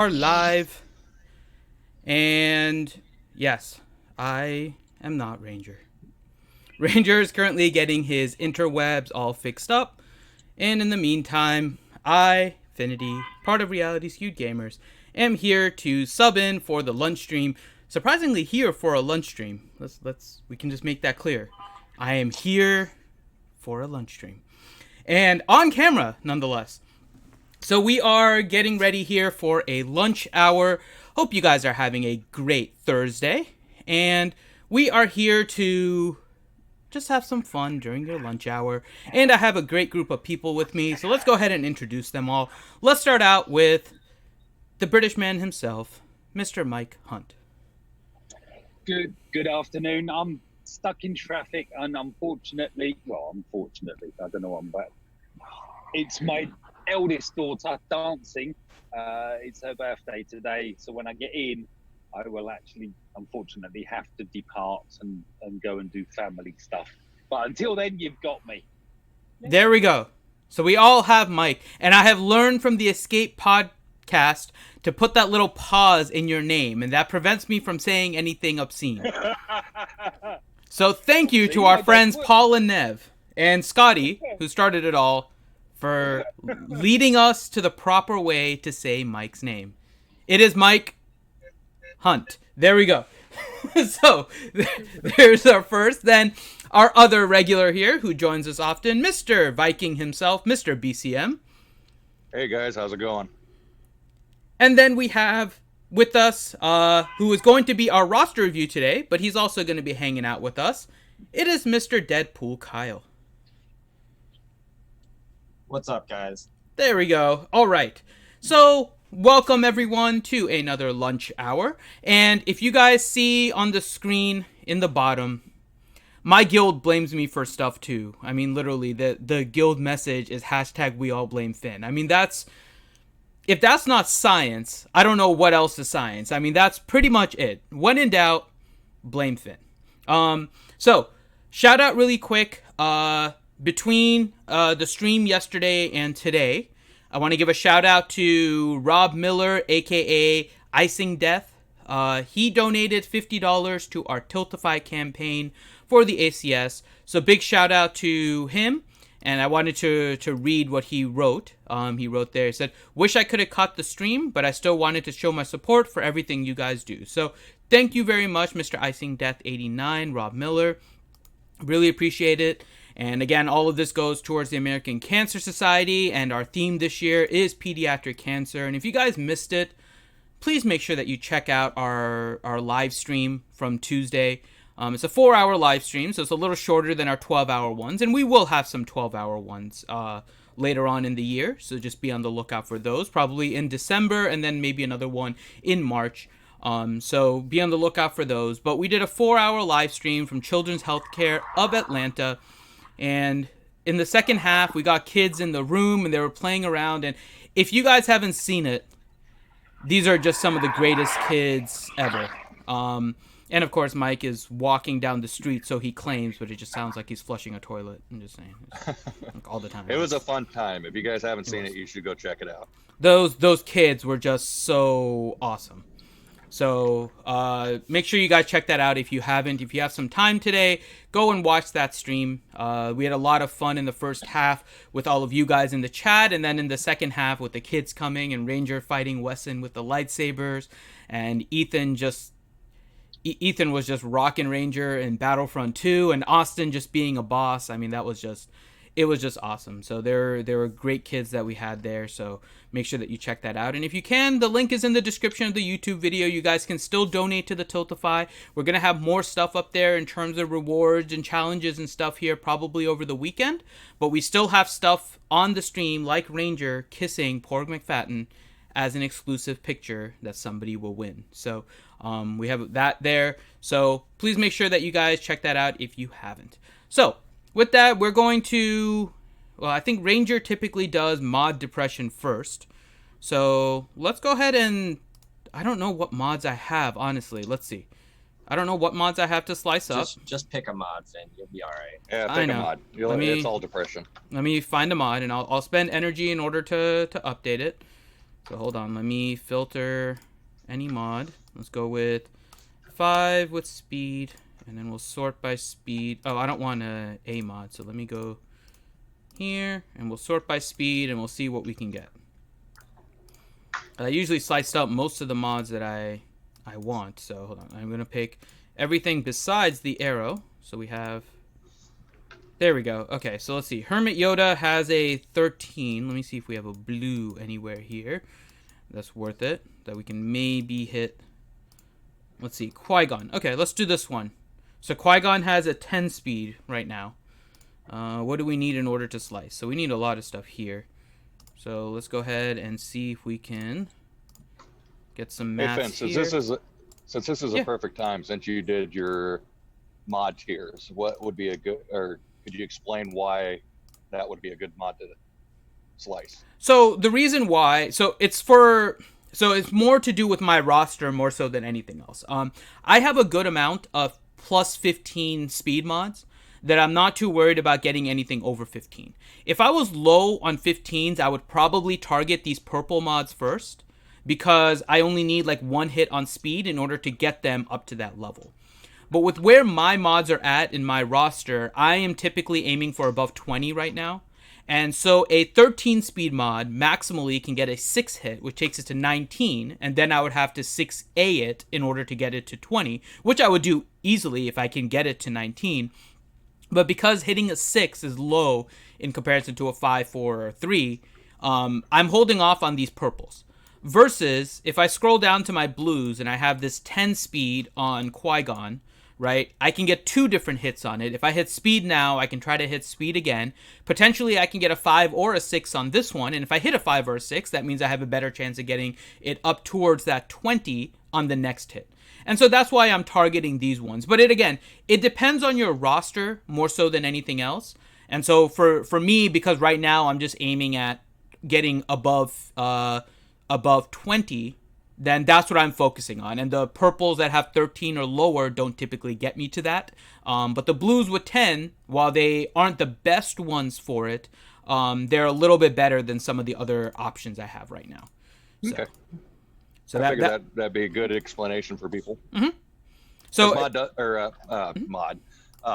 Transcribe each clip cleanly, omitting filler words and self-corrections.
Are live, and yes, I am not Ranger. Ranger is currently getting his interwebs all fixed up, and in the meantime, I, Finity, part of Reality Skewed Gamers, am here to sub in for the lunch stream. Surprisingly, here for a lunch stream. We can just make that clear. I am here for a lunch stream, and on camera, nonetheless. So we are getting ready here for a lunch hour. Hope you guys are having a great Thursday. And we are here to just have some fun during your lunch hour. And I have a great group of people with me. So let's go ahead and introduce them all. Let's start out with the British man himself, Mr. Mike Hunt. Good afternoon. I'm stuck in traffic and unfortunately, I don't know, but it's my eldest daughter dancing. It's her birthday today, so when I get in, I will actually unfortunately have to depart and go and do family stuff. But until then, you've got me. There we go. So we all have Mike, and I have learned from the Escape podcast to put that little pause in your name, and that prevents me from saying anything obscene. So thank you to our friends Paul and Nev and Scotty, who started it all, for leading us to the proper way to say Mike's name. It is Mike Hunt. There we go. So, there's our first. Then, our other regular here, who joins us often, Mr. Viking himself, Mr. BCM. Hey guys, how's it going? And then we have with us, who is going to be our roster review today, but he's also going to be hanging out with us. It is Mr. Deadpool Kyle. What's up, guys? There we go. All right. So, welcome everyone to another lunch hour. And if you guys see on the screen in the bottom, my guild blames me for stuff too. I mean, literally, the guild message is #WeAllBlameFinn. I mean, if that's not science, I don't know what else is science. I mean, that's pretty much it. When in doubt, blame Finn. So, shout out really quick, between the stream yesterday and today, I want to give a shout out to Rob Miller, aka Icing Death. He donated $50 to our Tiltify campaign for the ACS. So big shout out to him. And I wanted to read what he wrote. He wrote there, he said, "Wish I could have caught the stream, but I still wanted to show my support for everything you guys do." So thank you very much, Mr. Icing Death 89, Rob Miller. Really appreciate it. And again, all of this goes towards the American Cancer Society, and our theme this year is pediatric cancer. And if you guys missed it, please make sure that you check out our live stream from Tuesday. It's a 4-hour live stream, so it's a little shorter than our 12-hour ones, and we will have some 12-hour ones later on in the year, so just be on the lookout for those, probably in December, and then maybe another one in March. So be on the lookout for those. But we did a 4-hour live stream from Children's Healthcare of Atlanta. And in the second half, we got kids in the room and they were playing around. And if you guys haven't seen it, these are just some of the greatest kids ever. And of course, Mike is walking down the street, so he claims, but it just sounds like he's flushing a toilet. I'm just saying, like all the time. It was a fun time. If you guys haven't seen it, you should go check it out. Those kids were just so awesome. So make sure you guys check that out if you haven't. If you have some time today, go and watch that stream. We had a lot of fun in the first half with all of you guys in the chat, and then in the second half with the kids coming and Ranger fighting Wesson with the lightsabers, and Ethan was just rocking Ranger in Battlefront 2, and Austin just being a boss. I mean, it was just awesome. So there were great kids that we had there. So make sure that you check that out. And if you can, the link is in the description of the YouTube video. You guys can still donate to the Tiltify. We're going to have more stuff up there in terms of rewards and challenges and stuff here probably over the weekend. But we still have stuff on the stream like Ranger kissing Porg McFadden as an exclusive picture that somebody will win. So we have that there. So please make sure that you guys check that out if you haven't. So with that, we're going to, well, I think Ranger typically does mod depression first. So let's go ahead and, I don't know what mods I have, honestly. Let's see. I don't know what mods I have to slice up. Just pick a mod, and you'll be all right. Yeah, pick a mod. It's all depression. Let me find a mod, and I'll spend energy in order to update it. So hold on, let me filter any mod. Let's go with 5 with speed, and then we'll sort by speed. Oh, I don't want a mod, so let me go here, and we'll sort by speed, and we'll see what we can get. I usually sliced up most of the mods that I want, so hold on. I'm going to pick everything besides the arrow. So we have... There we go. Okay, so let's see. Hermit Yoda has a 13. Let me see if we have a blue anywhere here. That's worth it. That we can maybe hit. Let's see. Qui-Gon. Okay, let's do this one. So Qui-Gon has a 10 speed right now. What do we need in order to slice? So we need a lot of stuff here. So let's go ahead and see if we can get some math Hey, Finn, since this is a perfect time, since you did your mod tiers, what would be a good, or could you explain why that would be a good mod to slice? So the reason why, so it's more to do with my roster more so than anything else. I have a good amount of plus 15 speed mods that I'm not too worried about getting anything over 15. If I was low on 15s, I would probably target these purple mods first because I only need like one hit on speed in order to get them up to that level. But with where my mods are at in my roster, I am typically aiming for above 20 right now. And so a 13 speed mod maximally can get a 6 hit, which takes it to 19. And then I would have to 6A it in order to get it to 20, which I would do easily if I can get it to 19. But because hitting a 6 is low in comparison to a 5, 4, or 3, I'm holding off on these purples. Versus if I scroll down to my blues and I have this 10 speed on Qui-Gon, right? I can get 2 different hits on it. If I hit speed now, I can try to hit speed again. Potentially, I can get a 5 or a 6 on this one. And if I hit a 5 or a 6, that means I have a better chance of getting it up towards that 20 on the next hit. And so that's why I'm targeting these ones. But it depends on your roster more so than anything else. And so for me, because right now I'm just aiming at getting above 20, then that's what I'm focusing on. And the purples that have 13 or lower don't typically get me to that. But the blues with 10, while they aren't the best ones for it, they're a little bit better than some of the other options I have right now. So, Okay. So I figure that'd be a good explanation for people. Mm-hmm. So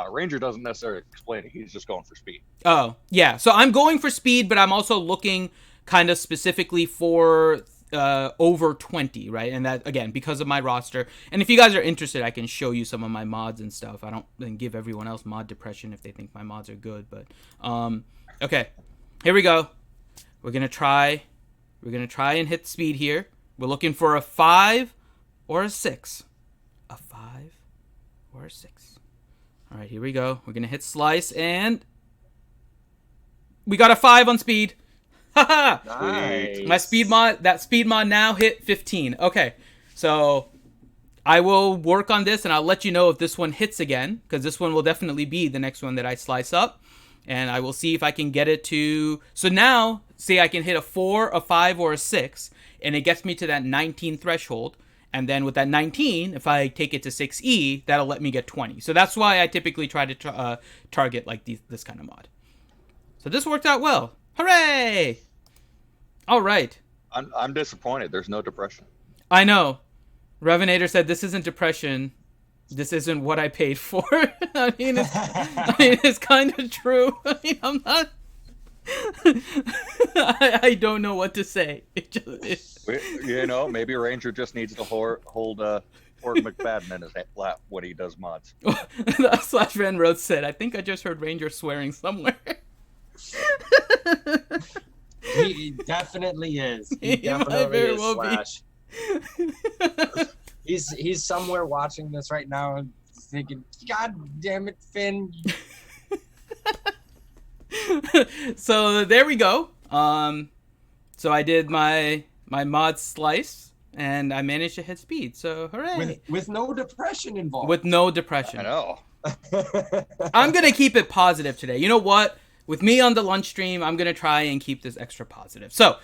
Ranger doesn't necessarily explain it. He's just going for speed. Oh, yeah. So I'm going for speed, but I'm also looking kind of specifically for over 20, right? And that, again, because of my roster. And if you guys are interested, I can show you some of my mods and stuff. I don't then give everyone else mod depression if they think my mods are good. But, okay. Here we go. We're going to try and hit speed here. We're looking for a 5 or a 6. A 5 or a 6. All right, here we go. We're going to hit slice, and we got a 5 on speed. Haha! Nice. That speed mod now hit 15. Okay, so I will work on this, and I'll let you know if this one hits again, because this one will definitely be the next one that I slice up. And I will see if I can get it to... So now, say I can hit a 4, a 5, or a 6, and it gets me to that 19 threshold. And then with that 19, if I take it to 6E, that'll let me get 20. So that's why I typically try to target like this kind of mod. So this worked out well. Hooray! All right. I'm disappointed. There's no depression. I know. Revenator said this isn't depression. This isn't what I paid for. I mean, it's kind of true. I mean, I'm not... I don't know what to say. Maybe Ranger just needs to hold Ford McFadden in his lap when he does mods. Slash Van Rose said, I think I just heard Ranger swearing somewhere. He definitely is. He might definitely very is, well be. Slash. He's somewhere watching this right now and thinking, God damn it, Finn. So there we go. So I did my mod slice, and I managed to hit speed. So hooray! With no depression involved. With no depression. I know. I'm gonna keep it positive today. You know what? With me on the lunch stream, I'm gonna try and keep this extra positive. So,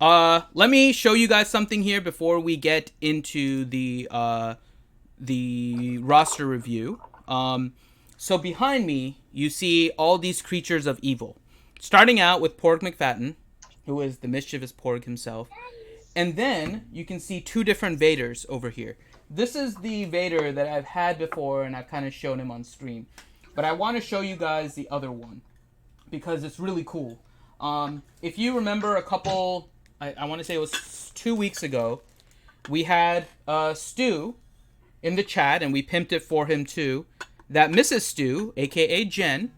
let me show you guys something here before we get into the roster review. So behind me, you see all these creatures of evil. Starting out with Porg McFadden, who is the mischievous Porg himself. And then you can see two different Vaders over here. This is the Vader that I've had before, and I've kind of shown him on stream. But I want to show you guys the other one because it's really cool. If you remember a couple, I want to say it was 2 weeks ago, we had Stu in the chat, and we pimped it for him too, that Mrs. Stu, aka Jen,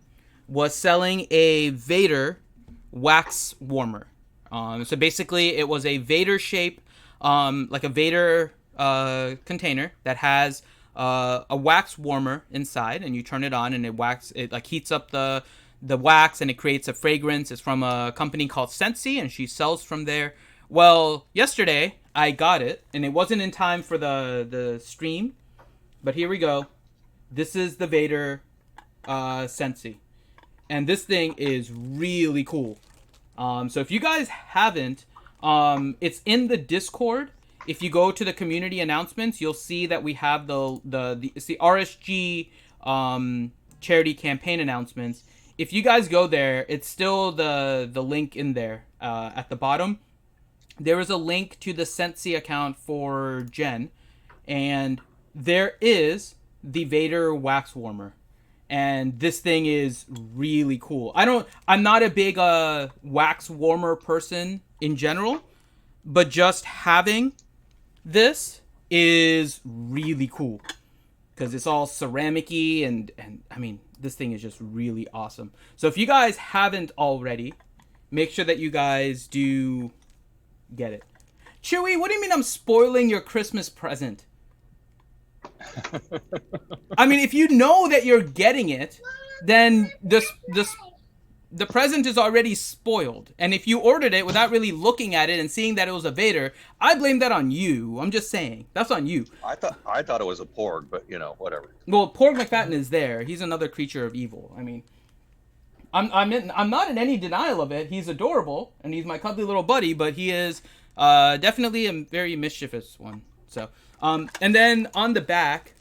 was selling a Vader wax warmer. So basically, it was a Vader shape, like a Vader container that has a wax warmer inside, and you turn it on, and it like heats up the wax, and it creates a fragrance. It's from a company called Scentsy, and she sells from there. Well, yesterday I got it, and it wasn't in time for the stream, but here we go. This is the Vader Scentsy, and this thing is really cool. So if you guys haven't, it's in the Discord. If you go to the community announcements, you'll see that we have it's the RSG charity campaign announcements. If you guys go there, it's still the link in there at the bottom. There is a link to the Scentsy account for Jen, and there is the Vader wax warmer. And this thing is really cool. I'm not a big wax warmer person in general, but just having this is really cool because it's all ceramic-y and I mean, this thing is just really awesome. So if you guys haven't already, make sure that you guys do get it. Chewy, what do you mean I'm spoiling your Christmas present? I mean, if you know that you're getting it, then the present is already spoiled. And if you ordered it without really looking at it and seeing that it was a Vader, I blame that on you. I'm just saying. That's on you. I thought it was a Porg, but whatever. Well, Porg McFadden is there. He's another creature of evil. I mean, I'm not in any denial of it. He's adorable, and he's my cuddly little buddy, but he is definitely a very mischievous one. So, and then on the back,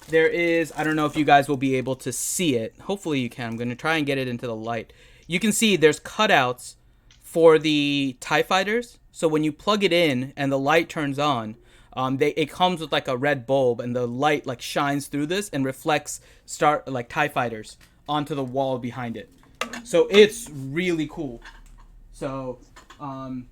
there is, I don't know if you guys will be able to see it. Hopefully you can. I'm going to try and get it into the light. You can see there's cutouts for the TIE fighters. So when you plug it in and the light turns on, it comes with like a red bulb, and the light like shines through this and reflects TIE fighters onto the wall behind it. So it's really cool. So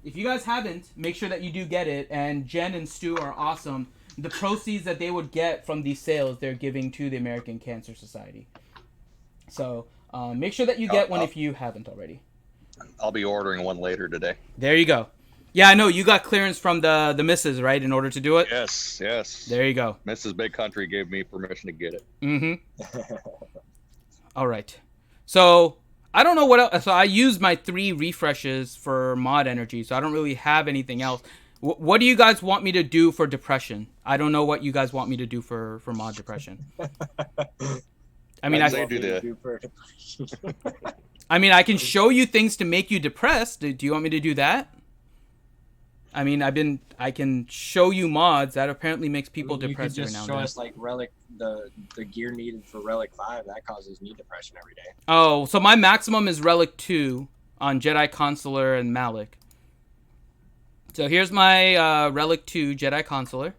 if you guys haven't, make sure that you do get it. And Jen and Stu are awesome. The proceeds that they would get from these sales, they're giving to the American Cancer Society. So make sure that you get one if you haven't already. I'll be ordering one later today. There you go. Yeah, I know you got clearance from the missus, right, in order to do it? Yes. There you go. Mrs. Big Country gave me permission to get it. Mm-hmm. All right. So I don't know what else. So I used my 3 refreshes for mod energy, so I don't really have anything else. What do you guys want me to do for depression? I don't know what you guys want me to do for mod depression. I mean, I mean, I can show you things to make you depressed. Do you want me to do that? I mean, I can show you mods that apparently makes people depressed every now and then. You could just show us like Relic, the gear needed for Relic 5. That causes me depression every day. Oh, so my maximum is Relic 2 on Jedi Consular and Malik. So here's my Relic 2 Jedi Consular.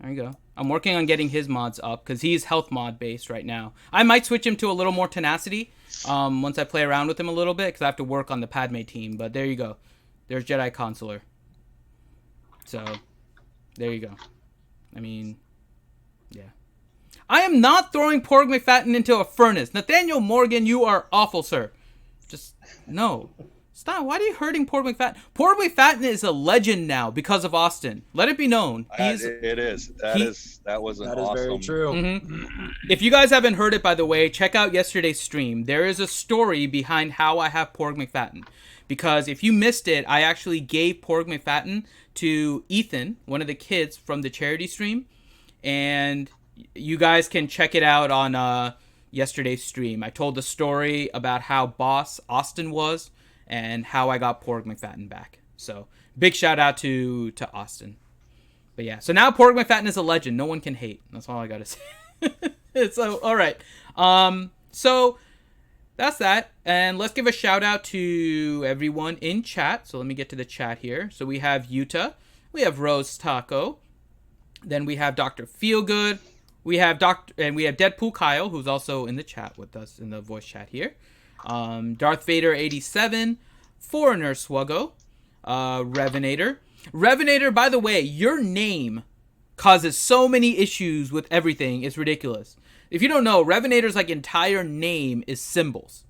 There you go. I'm working on getting his mods up because he's health mod based right now. I might switch him to a little more tenacity once I play around with him a little bit because I have to work on the Padme team. But there you go. There's Jedi Consular. So there you go. I mean, yeah. I am not throwing Porg McFadden into a furnace. Nathaniel Morgan, you are awful, sir. Just, no. Stop. Why are you hurting Porg McFadden? Porg McFadden is a legend now because of Austin. Let it be known. It is. That was awesome. Very true. Mm-hmm. If you guys haven't heard it, by the way, check out yesterday's stream. There is a story behind how I have Porg McFadden. Because if you missed it, I actually gave Porg McFadden to Ethan, one of the kids from the charity stream. And you guys can check it out on yesterday's stream. I told the story about how boss Austin was and how I got Porg McFadden back. So big shout out to Austin. But yeah, so now Porg McFadden is a legend. No one can hate. That's all I gotta say. So all right. So that's that. And let's give a shout out to everyone in chat. So let me get to the chat here. So we have Yuta, we have Rose Taco, then we have Dr. Feelgood, we have Deadpool Kyle, who's also in the chat with us in the voice chat here. Darth Vader 87, Foreigner Swuggo, Revenator. Revenator, by the way, your name causes so many issues with everything. It's ridiculous. If you don't know, Revenator's like entire name is symbols,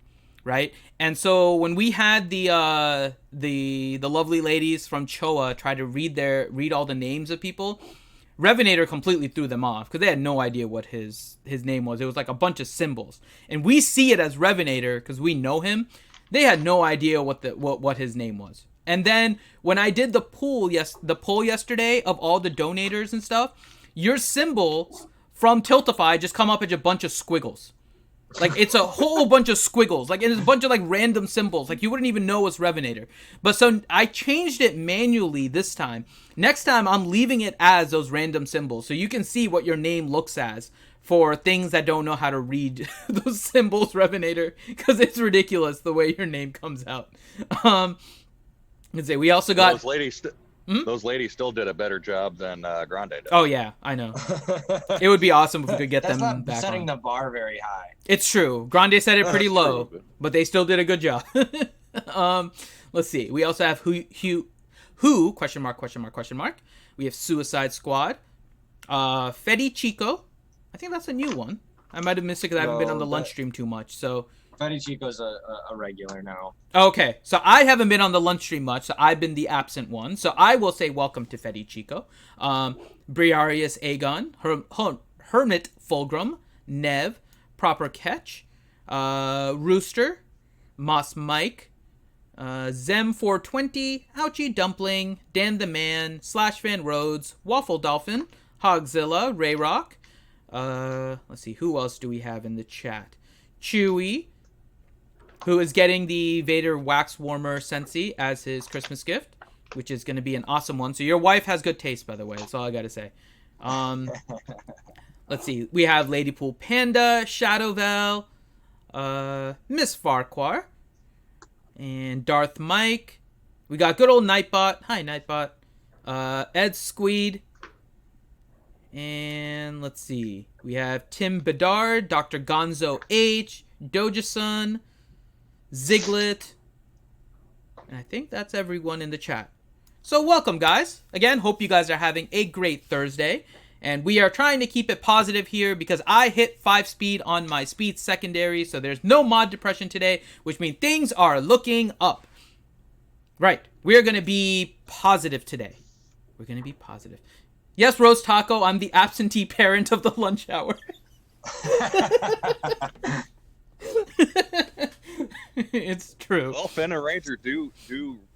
right? And so when we had the lovely ladies from Choa try to read all the names of people, Revenator completely threw them off because they had no idea what his name was. It was like a bunch of symbols, and we see it as Revenator because we know him. They had no idea what his name was. And then when I did the poll yesterday of all the donators and stuff, your symbols from Tiltify just come up as a bunch of squiggles. Like, it's a whole bunch of squiggles. Like, it's a bunch of, like, random symbols. Like, you wouldn't even know it's Revenator. But so I changed it manually this time. Next time, I'm leaving it as those random symbols. So you can see what your name looks as for things that don't know how to read those symbols, Revenator. Because it's ridiculous the way your name comes out. Let's see. We also got... Those ladies still did a better job than Grande did. Oh, yeah, I know. It would be awesome if we could get them not back setting on. the bar very high. It's true. Grande set it pretty low, true. but they still did a good job. Let's see. We also have who question mark. We have Suicide Squad. Fetty Chico. I think that's a new one. I might have missed it because I haven't been on the lunch stream too much. So Fetty Chico's a regular now. Okay, so I haven't been on the lunch stream much, so I've been the absent one. So I will say welcome to Fetty Chico. Briarius Aegon, Hermit Fulgrim, Nev, Proper Catch, Rooster, Moss Mike, Zem420, Ouchie Dumpling, Dan the Man, Slash Van Rhodes, Waffle Dolphin, Hogzilla, Rayrock. Let's see, who else do we have in the chat? Chewy, who is getting the Vader Wax Warmer Sensi as his Christmas gift, which is going to be an awesome one. So your wife has good taste, by the way. That's all I got to say. Let's see. We have Ladypool Panda, Shadowvel, Miss Farquhar, and Darth Mike. We got good old Nightbot. Hi, Nightbot. Ed Squeed. And let's see. We have Tim Bedard, Dr. Gonzo H, Dojasun, Ziglet, and I think that's everyone in the chat. So welcome, guys. Again, hope you guys are having a great Thursday. And we are trying to keep it positive here because I hit 5 speed on my speed secondary, so there's no mod depression today, which means things are looking up. Right. We're going to be positive today. We're going to be positive. Yes, Rose Taco, I'm the absentee parent of the lunch hour. It's true. Well, Finn and Ranger do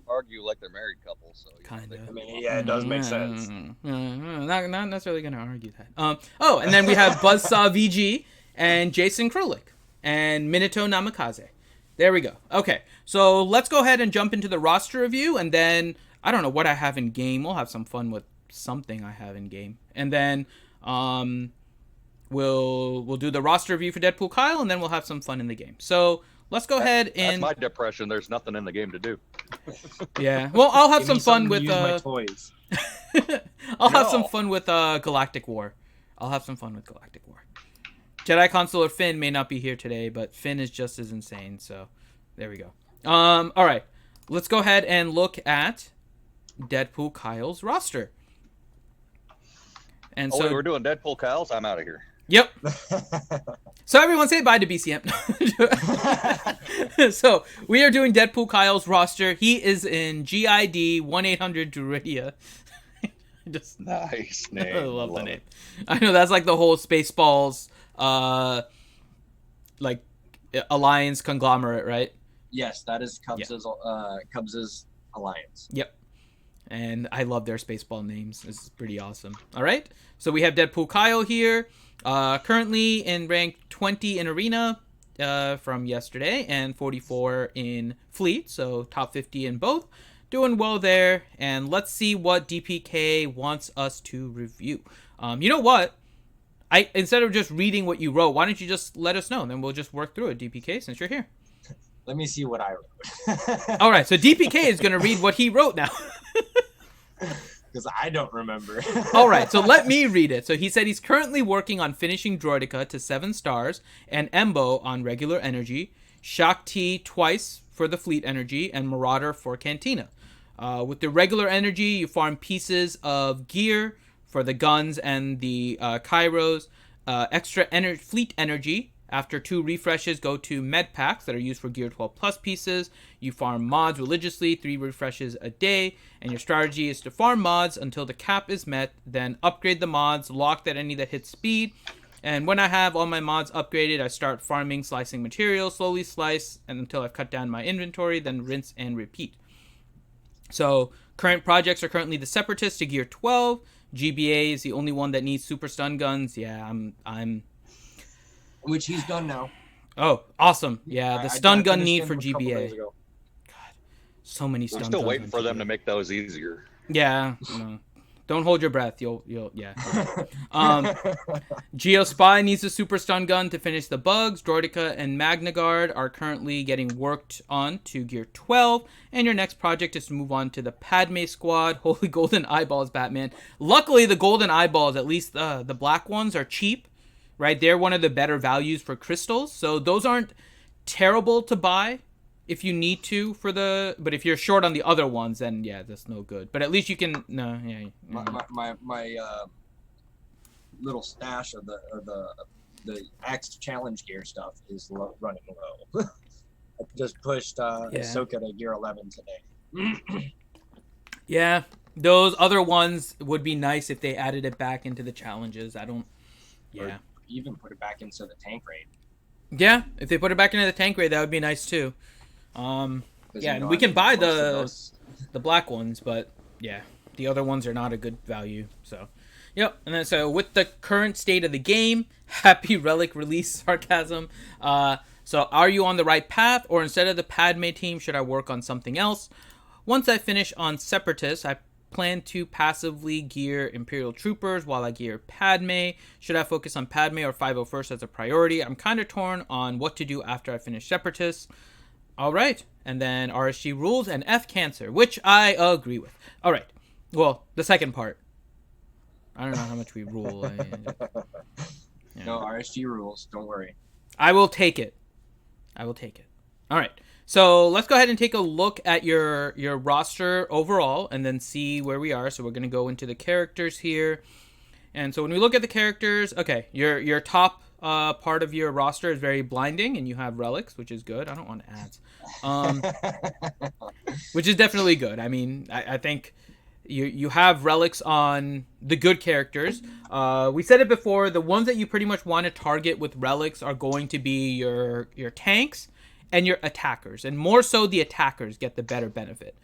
argue like they're married couples. So kind of. I mean, yeah, it does make sense. Not necessarily going to argue that. Oh, and then we have Buzzsaw VG and Jason Krolik and Minato Namikaze. There we go. Okay, so let's go ahead and jump into the roster review, and then I don't know what I have in game. We'll have some fun with something I have in game, and then we'll do the roster review for Deadpool Kyle, and then we'll have some fun in the game. So let's go ahead and... That's my depression. There's nothing in the game to do. Yeah. Well, I'll have some fun with... my toys. I'll have some fun with Galactic War. Jedi Consular Finn may not be here today, but Finn is just as insane, so there we go. All right. Let's go ahead and look at Deadpool Kyle's roster. And so we're doing Deadpool Kyle's? I'm out of here. Yep. So everyone say bye to BCM. So we are doing Deadpool Kyle's roster. He is in GID 1-800 Duridia. Just nice name. I love the name. I know that's like the whole Spaceballs like alliance conglomerate, right? Yes, that is Cubs's alliance. Yep. And I love their Spaceball names. This is pretty awesome. All right. So we have Deadpool Kyle here. Currently in rank 20 in Arena from yesterday and 44 in Fleet. So top 50 in both. Doing well there. And let's see what DPK wants us to review. You know what? Instead of just reading what you wrote, why don't you just let us know? And then we'll just work through it, DPK, since you're here. Let me see what I wrote. All right, so DPK is going to read what he wrote now. Because I don't remember. All right, so let me read it. So he said he's currently working on finishing Droidica to 7 stars and Embo on regular energy, Shaak Ti twice for the fleet energy, and Marauder for Cantina. With the regular energy, you farm pieces of gear for the guns and the Kairos. Extra fleet energy. After 2 refreshes, go to med packs that are used for Gear 12 Plus pieces. You farm mods religiously, 3 refreshes a day, and your strategy is to farm mods until the cap is met, then upgrade the mods, locked at any that hit speed. And when I have all my mods upgraded, I start farming, slicing material, slowly slice, and until I've cut down my inventory, then rinse and repeat. So current projects are currently the Separatist to Gear 12. GBA is the only one that needs super stun guns. Yeah, I'm Which he's done now. Oh, awesome. Yeah, the stun gun finished need him for a couple days GBA. ago. So many stun We're guns. still waiting on for them GBA. to make those easier. Yeah. No. Don't hold your breath. You'll yeah. Geospy needs a super stun gun to finish the bugs. Droidica and Magna Guard are currently getting worked on to Gear 12. And your next project is to move on to the Padme Squad. Holy golden eyeballs, Batman. Luckily, the golden eyeballs, at least the black ones, are cheap. Right? They're one of the better values for crystals. So those aren't terrible to buy if you need to but if you're short on the other ones, then yeah, that's no good. But at least you can My little stash of the Axe challenge gear stuff is running low. I just pushed Ahsoka to Gear 11 today. Yeah, those other ones would be nice if they added it back into the challenges. Or even put it back into the tank raid. Yeah, if they put it back into the tank raid, that would be nice too. And we can buy the black ones, but yeah, the other ones are not a good value. So, yep. And then so with the current state of the game, happy relic release sarcasm. So are you on the right path, or instead of the Padme team, should I work on something else? Once I finish on Separatists, I plan to passively gear Imperial Troopers while I gear Padme. Should I focus on Padme or 501st as a priority? I'm kind of torn on what to do after I finish Separatists. All right. And then RSG rules and F Cancer, which I agree with. All right. Well, the second part. I don't know how much we rule. No, RSG rules. Don't worry. I will take it. All right. So let's go ahead and take a look at your roster overall and then see where we are. So we're going to go into the characters here. And so when we look at the characters, okay, your top part of your roster is very blinding, and you have relics, which is good. I don't want ads. Which is definitely good. I mean, I think you have relics on the good characters. We said it before, the ones that you pretty much want to target with relics are going to be your tanks and your attackers, and more so the attackers get the better benefit.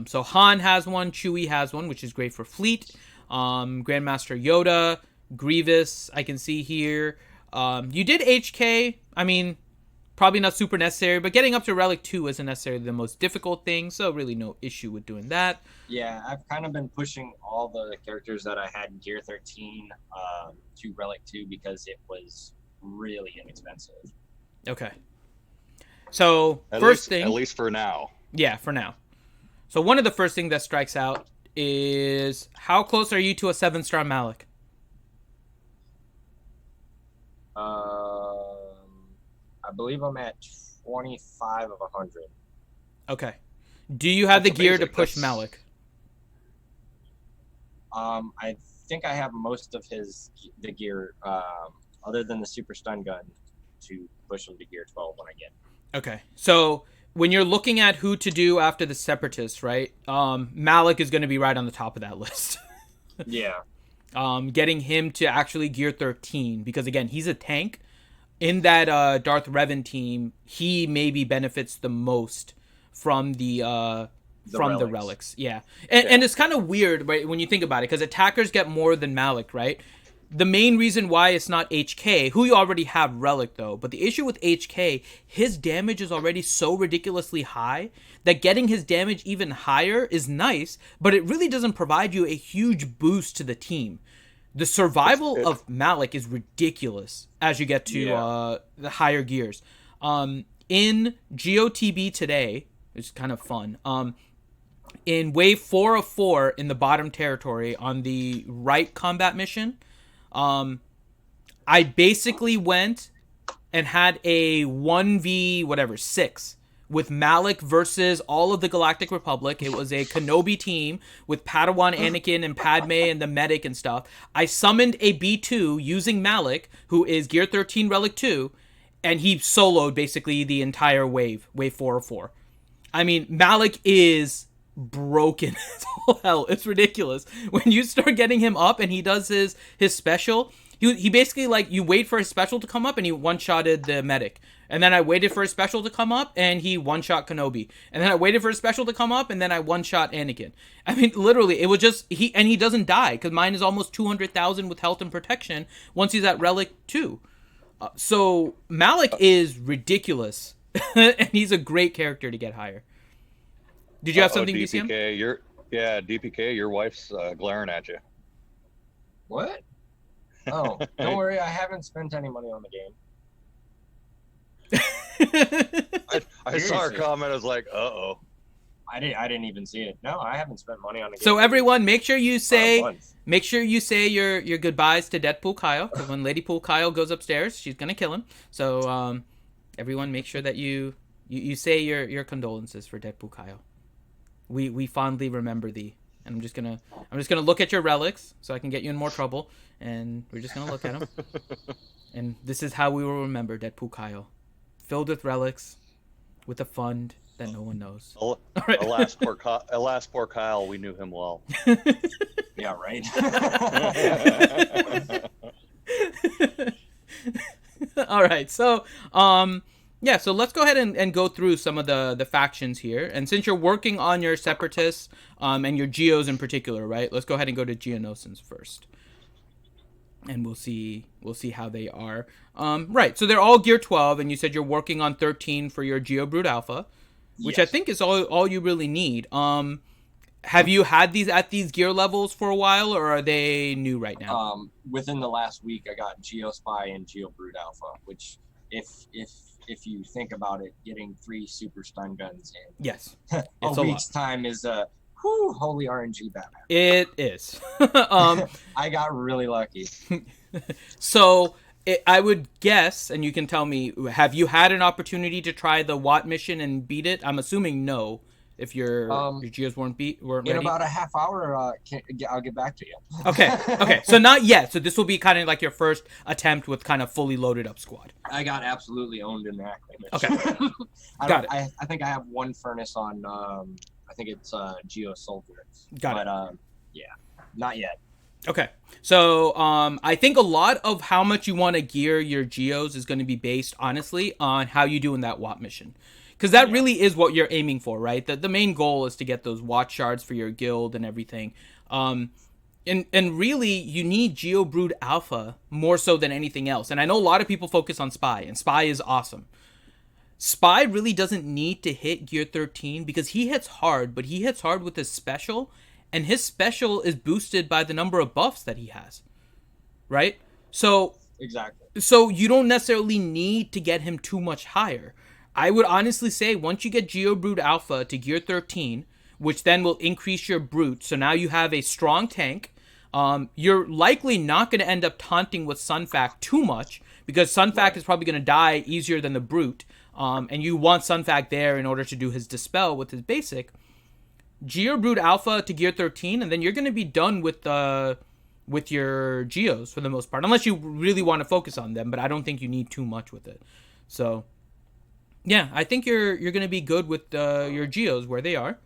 So Han has one, Chewie has one, which is great for fleet. Grandmaster Yoda, Grievous, I can see here. You did HK. I mean, probably not super necessary, but getting up to Relic 2 isn't necessarily the most difficult thing, so really no issue with doing that. Yeah, I've kind of been pushing all the characters that I had in Gear 13 to Relic 2 because it was really inexpensive. Okay. So, at least for now. Yeah, for now. So one of the first things that strikes out is, how close are you to a 7-star Malik? I believe I'm at 25 of 100. Okay. Do you have That's the gear amazing. to push That's... Malik? I think I have most of the gear, other than the super stun gun, to push him to Gear 12 when I get. Okay. So when you're looking at who to do after the Separatists, right? Malik is going to be right on the top of that list. Yeah. Getting him to actually Gear 13, because again, he's a tank. In that Darth Revan team, he maybe benefits the most from the relics. Yeah. And it's kind of weird, right, when you think about it, because attackers get more than Malik, right? The main reason why it's not HK, who you already have Relic though, but the issue with HK, his damage is already so ridiculously high that getting his damage even higher is nice, but it really doesn't provide you a huge boost to the team. The survival of Malik is ridiculous as you get to the higher gears. in GOTB today, which is kind of fun. In wave 4 of 4 in the bottom territory on the right combat mission, I basically went and had a 1v6 with Malik versus all of the Galactic Republic. It was a Kenobi team with Padawan Anakin and Padme and the medic and stuff. I summoned a B2 using Malik, who is Gear 13 Relic 2, and he soloed basically the entire wave 4 of 4. I mean, Malik is broken as all hell. It's ridiculous. When you start getting him up and he does his special, he basically, like, you wait for his special to come up and he one-shotted the medic. And then I waited for his special to come up and he one-shot Kenobi. And then I waited for his special to come up and then I one-shot Anakin. I mean, literally, it was just, he doesn't die because mine is almost 200,000 with health and protection once he's at Relic 2. So Malik is ridiculous. And he's a great character to get higher. Did you have something, DPK, DCM? DPK, your wife's glaring at you. What? Oh, don't worry, I haven't spent any money on the game. I saw her comment. I was like, "Uh-oh." I didn't even see it. No, I haven't spent money on the game. So everyone, make sure you say your goodbyes to Deadpool Kyle, because when Lady Pool Kyle goes upstairs, she's gonna kill him. So everyone, make sure that you say your condolences for Deadpool Kyle. We fondly remember thee. And I'm just gonna look at your relics so I can get you in more trouble, and we're just gonna look at them. And this is how we will remember Deadpool Kyle, filled with relics, with a fund that no one knows. Alas, poor Kyle. We knew him well. Yeah, right. All right, so yeah, so let's go ahead and go through some of the factions here. And since you're working on your Separatists and your Geos in particular, right? Let's go ahead and go to Geonosans first. And we'll see how they are. Right, so they're all Gear 12, and you said you're working on 13 for your Geo Brood Alpha, which yes. I think is all you really need. Have you had these at these gear levels for a while, or are they new right now? Within the last week, I got Geo Spy and Geo Brood Alpha, which if you think about it, getting 3 super stun guns in a week's time is holy RNG Batman. It is. I got really lucky. So I would guess, and you can tell me, have you had an opportunity to try the Watt mission and beat it? I'm assuming no. If your Geos weren't ready. In about a half hour, I'll get back to you. Okay. So not yet. So this will be kind of like your first attempt with kind of fully loaded up squad. I got absolutely owned in the Acme mission. Okay. Got it. I think I have one furnace on. I think it's Geo Soldier. Got it. But yeah, not yet. Okay. So I think a lot of how much you want to gear your Geos is going to be based, honestly, on how you do in that Watt mission. Because that really is what you're aiming for, right? The main goal is to get those Watt shards for your guild and everything. And really, you need Geo Brood Alpha more so than anything else. And I know a lot of people focus on Spy, and Spy is awesome. Spy really doesn't need to hit Gear 13 because he hits hard, but he hits hard with his special, and his special is boosted by the number of buffs that he has, right? So exactly. So you don't necessarily need to get him too much higher. I would honestly say once you get Geo Brood Alpha to Gear 13, which then will increase your Brute, so now you have a strong tank. You're likely not going to end up taunting with Sunfac too much, because Sunfac is probably going to die easier than the Brute, and you want Sunfac there in order to do his Dispel with his basic. Geo Brood Alpha to Gear 13, and then you're going to be done with your Geos for the most part, unless you really want to focus on them, but I don't think you need too much with it. So yeah, I think you're going to be good with your Geos where they are.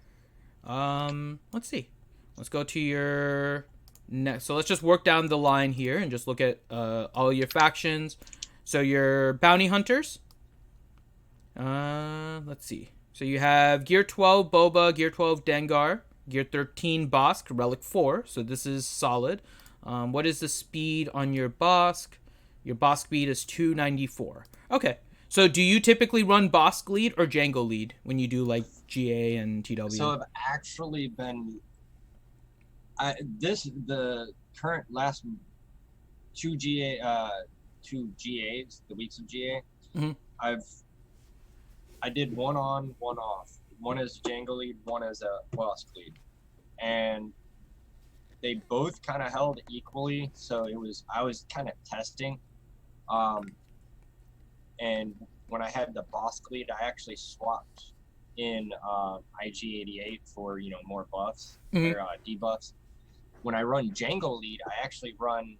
Let's see. Let's go to your next. So let's just work down the line here and just look at all your factions. So your Bounty Hunters. Let's see. So you have Gear 12 Boba, Gear 12 Dengar, Gear 13 Bosk, Relic 4. So this is solid. What is the speed on your Bosk? Your Bosk speed is 294. Okay. So do you typically run Bosk lead or Django lead when you do like GA and TW? So I've actually been the current last two GAs, the weeks of GA, mm-hmm. I've I did one on, one off. One as Django lead, one as a Bosk lead, and they both kind of held equally. So I was kind of testing, and when I had the Bosk lead, I actually swapped in IG88 for more buffs or debuffs. When I run Django lead, I actually run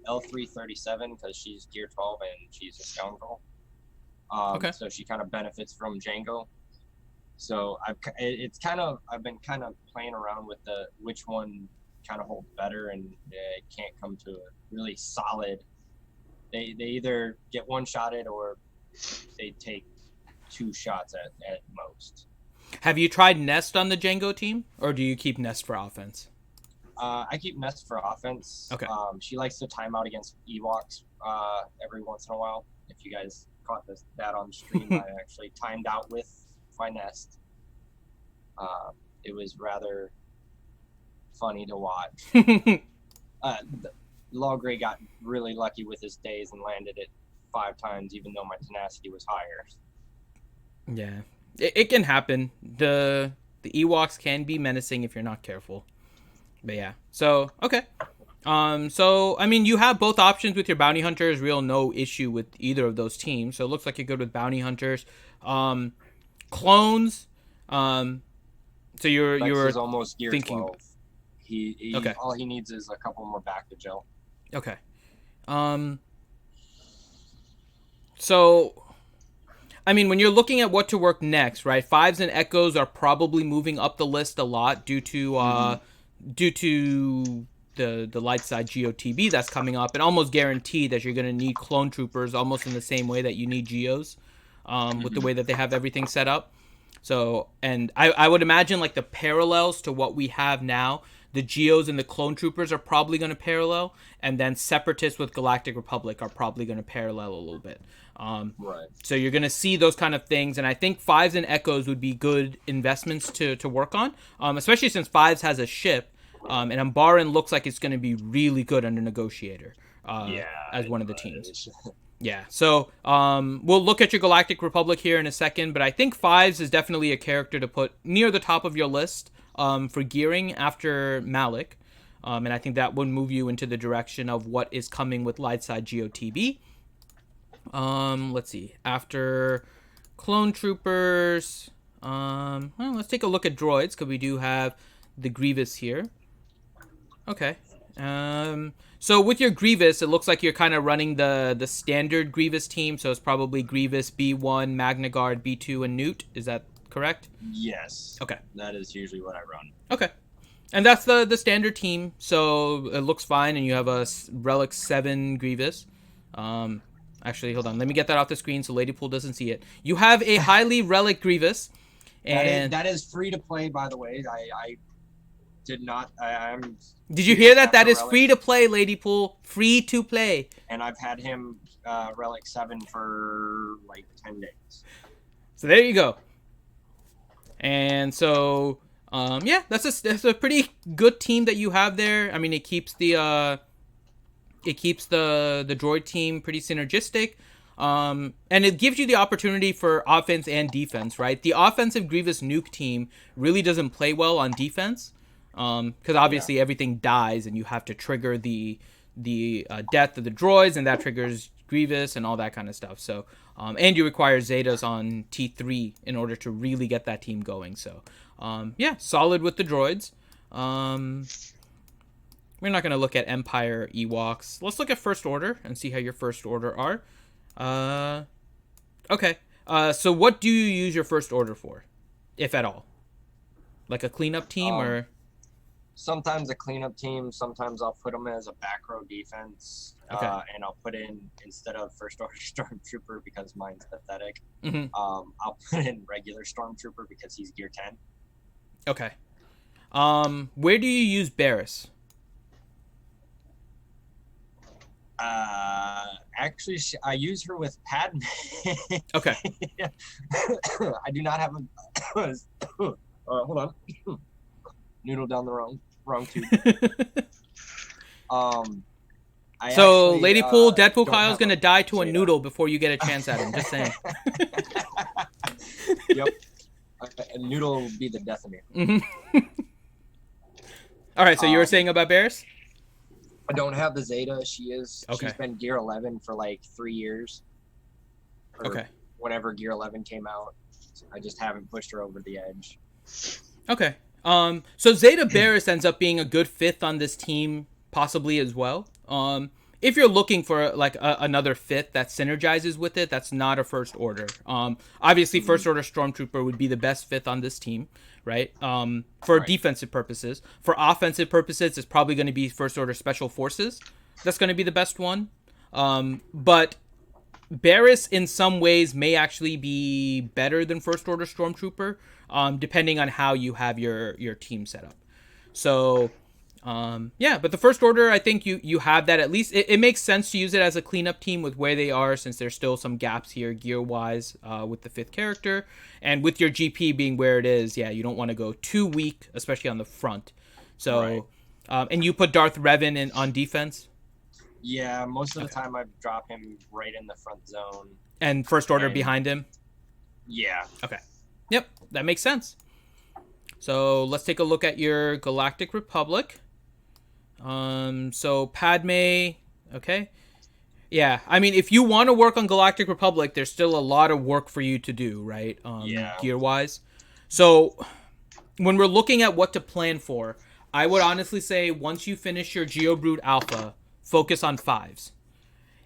L337 because she's gear 12 and she's a scoundrel. So she kind of benefits from Django. So I've been kind of playing around with which one kind of holds better, and it can't come to a really solid. They either get one shotted or they take 2 shots at most. Have you tried Nest on the Django team, or do you keep Nest for offense? I keep Nest for offense. Okay. She likes to time out against Ewoks every once in a while. If you guys caught that on stream, I actually timed out with my Nest. It was rather funny to watch. Lawgray got really lucky with his days and landed it 5 times, even though my tenacity was higher. Yeah, it can happen. The Ewoks can be menacing if you're not careful. But yeah, so okay. So I mean, you have both options with your bounty hunters. Real no issue with either of those teams. So it looks like you're good with bounty hunters. Clones. So you're is almost gear thinking 12. He okay. All he needs is a couple more back to gel. Okay. So I mean, when you're looking at what to work next, right? 5s and Echoes are probably moving up the list a lot due to the light side GOTB that's coming up, and almost guaranteed that you're going to need clone troopers almost in the same way that you need Geos, with the way that they have everything set up. So, and I would imagine like the parallels to what we have now, the Geos and the clone troopers are probably going to parallel, and then Separatists with Galactic Republic are probably going to parallel a little bit. Right. So you're going to see those kind of things, and I think 5s and Echoes would be good investments to work on, especially since 5s has a ship, and Ambaran looks like it's going to be really good under Negotiator as one of the teams. Yeah, so we'll look at your Galactic Republic here in a second, but I think 5s is definitely a character to put near the top of your list for gearing after Malik, and I think that would move you into the direction of what is coming with Lightside GOTB. Let's see. After Clone Troopers, well, let's take a look at droids, because we do have the Grievous here. Okay. So with your Grievous, it looks like you're kind of running the standard Grievous team, so it's probably Grievous, B1, Magna Guard, B2, and Newt. Is that correct? Yes. Okay. That is usually what I run. Okay. And that's the standard team, so it looks fine, and you have a Relic 7 Grievous. Actually, hold on. Let me get that off the screen so Ladypool doesn't see it. You have a highly Relic Grievous. And that is free to play, by the way. I did not. I'm. Did you hear that? That is free to play, Ladypool. Free to play. And I've had him Relic 7 for like 10 days. So there you go. And so, yeah, that's a pretty good team that you have there. I mean, it keeps the droid team pretty synergistic. And it gives you the opportunity for offense and defense, right? The offensive Grievous Nuke team really doesn't play well on defense, because obviously everything dies and you have to trigger the death of the droids, and that triggers Grievous and all that kind of stuff. So, and you require Zetas on T3 in order to really get that team going. So, yeah, solid with the droids. We're not going to look at Empire Ewoks. Let's look at First Order and see how your First Order are. Okay. So what do you use your First Order for, if at all? Like a cleanup team, or? Sometimes a cleanup team. Sometimes I'll put them as a back row defense. Okay. And I'll put in, instead of First Order Stormtrooper because mine's pathetic, Mm-hmm. I'll put in regular Stormtrooper because he's gear 10. Okay. Where do you use Barris? Actually, I use her with Padme. Okay. I do not have a. Hold on. Noodle down the wrong tube. So, Ladypool, Deadpool Kyle's gonna die to a noodle before you get a chance at him. Just saying. Yep. Noodle will be the death of me. Mm-hmm. All right, so you were saying about Barris? I don't have the Zeta. She's Okay. been Gear 11 for like 3 years. Okay. Whenever Gear 11 came out, I just haven't pushed her over the edge. Okay. So Zeta Barris ends up being a good fifth on this team, possibly as well. If you're looking for like another fifth that synergizes with it, that's not a first order. Obviously, first order Stormtrooper would be the best fifth on this team, right? For defensive purposes. For offensive purposes, it's probably going to be first order Special Forces. That's going to be the best one. But Barris, in some ways, may actually be better than first order Stormtrooper, depending on how you have your team set up. So, but the first order, I think you have that at least. It makes sense to use it as a cleanup team with where they are, since there's still some gaps here gear-wise with the fifth character. And with your GP being where it is, you don't want to go too weak, especially on the front. So, and you put Darth Revan on defense? Yeah, most of the time I drop him right in the front zone. And first order behind him? Yeah. Okay. Yep, that makes sense. So let's take a look at your Galactic Republic. So Padme, okay. Yeah, I mean, if you want to work on Galactic Republic, there's still a lot of work for you to do, right? Gear-wise. So when we're looking at what to plan for, I would honestly say once you finish your Geobrood Alpha, focus on 5s.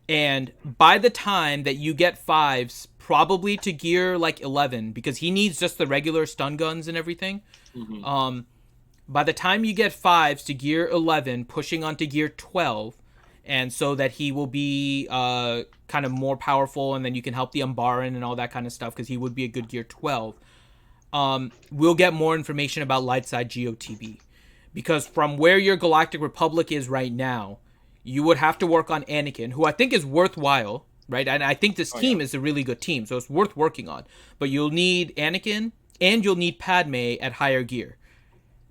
And by the time that you get 5s, probably to gear like 11, because he needs just the regular stun guns and everything. Mm-hmm. By the time you get 5s to gear 11, pushing onto gear 12, and so that he will be kind of more powerful, and then you can help the Umbaran and all that kind of stuff, because he would be a good gear 12. We'll get more information about Lightside GOTB. Because from where your Galactic Republic is right now, you would have to work on Anakin, who I think is worthwhile, right? And I think this team is a really good team, so it's worth working on. But you'll need Anakin, and you'll need Padme at higher gear.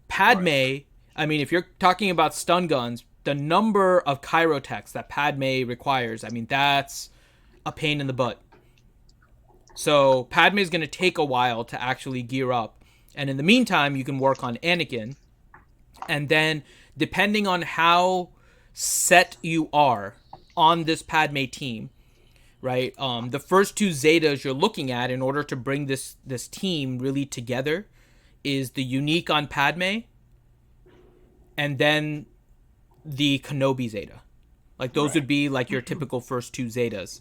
Padme, I mean, if you're talking about stun guns, the number of Chirotechs that Padme requires, I mean, that's a pain in the butt. So Padme is going to take a while to actually gear up. And in the meantime, you can work on Anakin. And then, depending on how set you are on this Padme team, right? The first 2 Zetas you're looking at in order to bring this team really together is the unique on Padme, and then the Kenobi Zeta. Like those would be like your typical first 2 Zetas.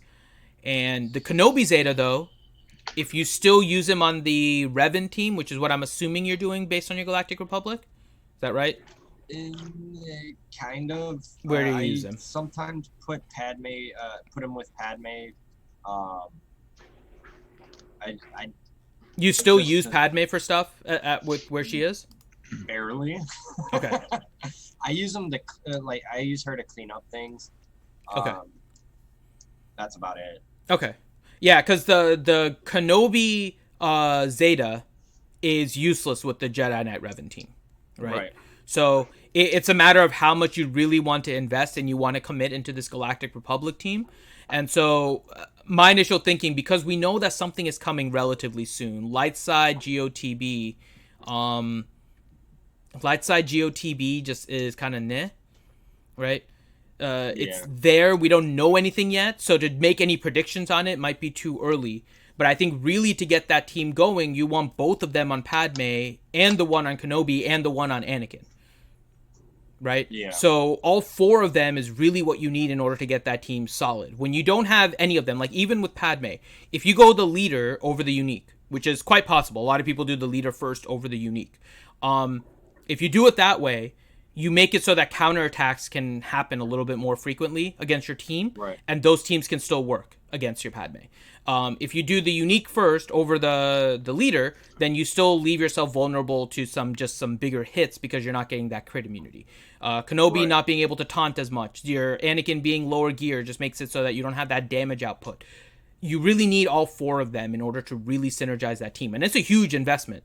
And the Kenobi Zeta, though, if you still use him on the Revan team, which is what I'm assuming you're doing based on your Galactic Republic, is that right? Kind of. Where do you use him? Sometimes put him with Padme. You still use Padme for stuff with where she is? Barely. Okay. I use them to I use her to clean up things. Okay. That's about it. Okay. Yeah, because the Kenobi Zeta is useless with the Jedi Knight Revan team, right? So it's a matter of how much you really want to invest and you want to commit into this Galactic Republic team. And so my initial thinking, because we know that something is coming relatively soon, Lightside GOTB, just is kind of meh, right? It's there. We don't know anything yet. So to make any predictions on it might be too early. But I think really to get that team going, you want both of them on Padme and the one on Kenobi and the one on Anakin. Right? Yeah. So all 4 of them is really what you need in order to get that team solid. When you don't have any of them, like even with Padme, if you go the leader over the unique, which is quite possible, a lot of people do the leader first over the unique. If you do it that way, you make it so that counterattacks can happen a little bit more frequently against your team, and those teams can still work against your Padme. If you do the unique first over the leader, then you still leave yourself vulnerable to some bigger hits because you're not getting that crit immunity. Kenobi not being able to taunt as much, your Anakin being lower gear just makes it so that you don't have that damage output. You really need all 4 of them in order to really synergize that team, and it's a huge investment.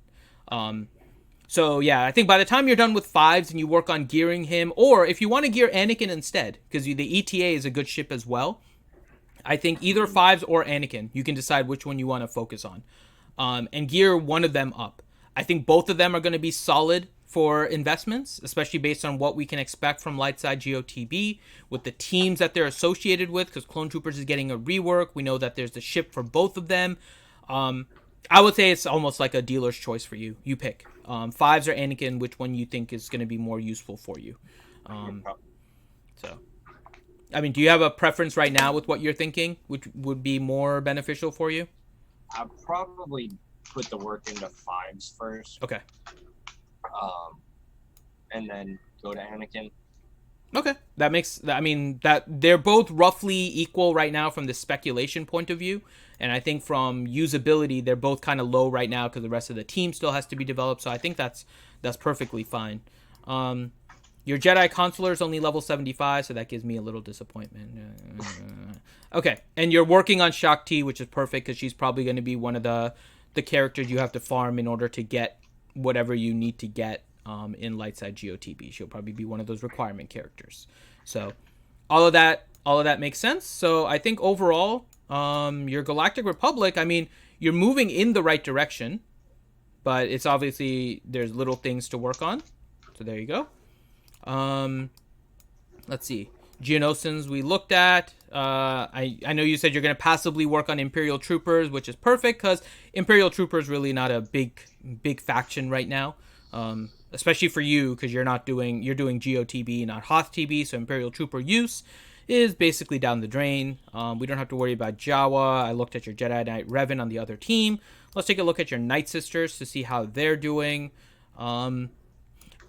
So yeah, I think by the time you're done with 5s and you work on gearing him, or if you want to gear Anakin instead, because the ETA is a good ship as well, I think either 5s or Anakin, you can decide which one you want to focus on. and gear one of them up. I think both of them are going to be solid for investments, especially based on what we can expect from Lightside GOTB with the teams that they're associated with, because Clone Troopers is getting a rework. We know that there's the ship for both of them. I would say it's almost like a dealer's choice for you. You pick. Fives or Anakin, which one you think is going to be more useful for you. So, I mean, do you have a preference right now with what you're thinking, which would be more beneficial for you? I'll probably put the work into fives first. Okay. And then go to Anakin. Okay, that makes. I mean, that they're both roughly equal right now from the speculation point of view, and I think from usability, they're both kind of low right now because the rest of the team still has to be developed. So I think that's perfectly fine. Your Jedi Consular is only level 75, so that gives me a little disappointment. Okay, and you're working on Shakti, which is perfect because she's probably going to be one of the characters you have to farm in order to get whatever you need to get in Lightside GOTB. She'll probably be one of those requirement characters. So all of that makes sense. So I think overall, your Galactic Republic, I mean, you're moving in the right direction, but it's obviously there's little things to work on. So there you go. Let's see. Geonosians we looked at. I know you said you're going to passively work on Imperial Troopers, which is perfect because Imperial Troopers really not a big faction right now. Especially for you because you're doing GOTB, not Hoth TB, so Imperial Trooper use is basically down the drain. We don't have to worry about Jawa. I looked at your Jedi Knight Revan on the other team. Let's take a look at your Night Sisters to see how they're doing.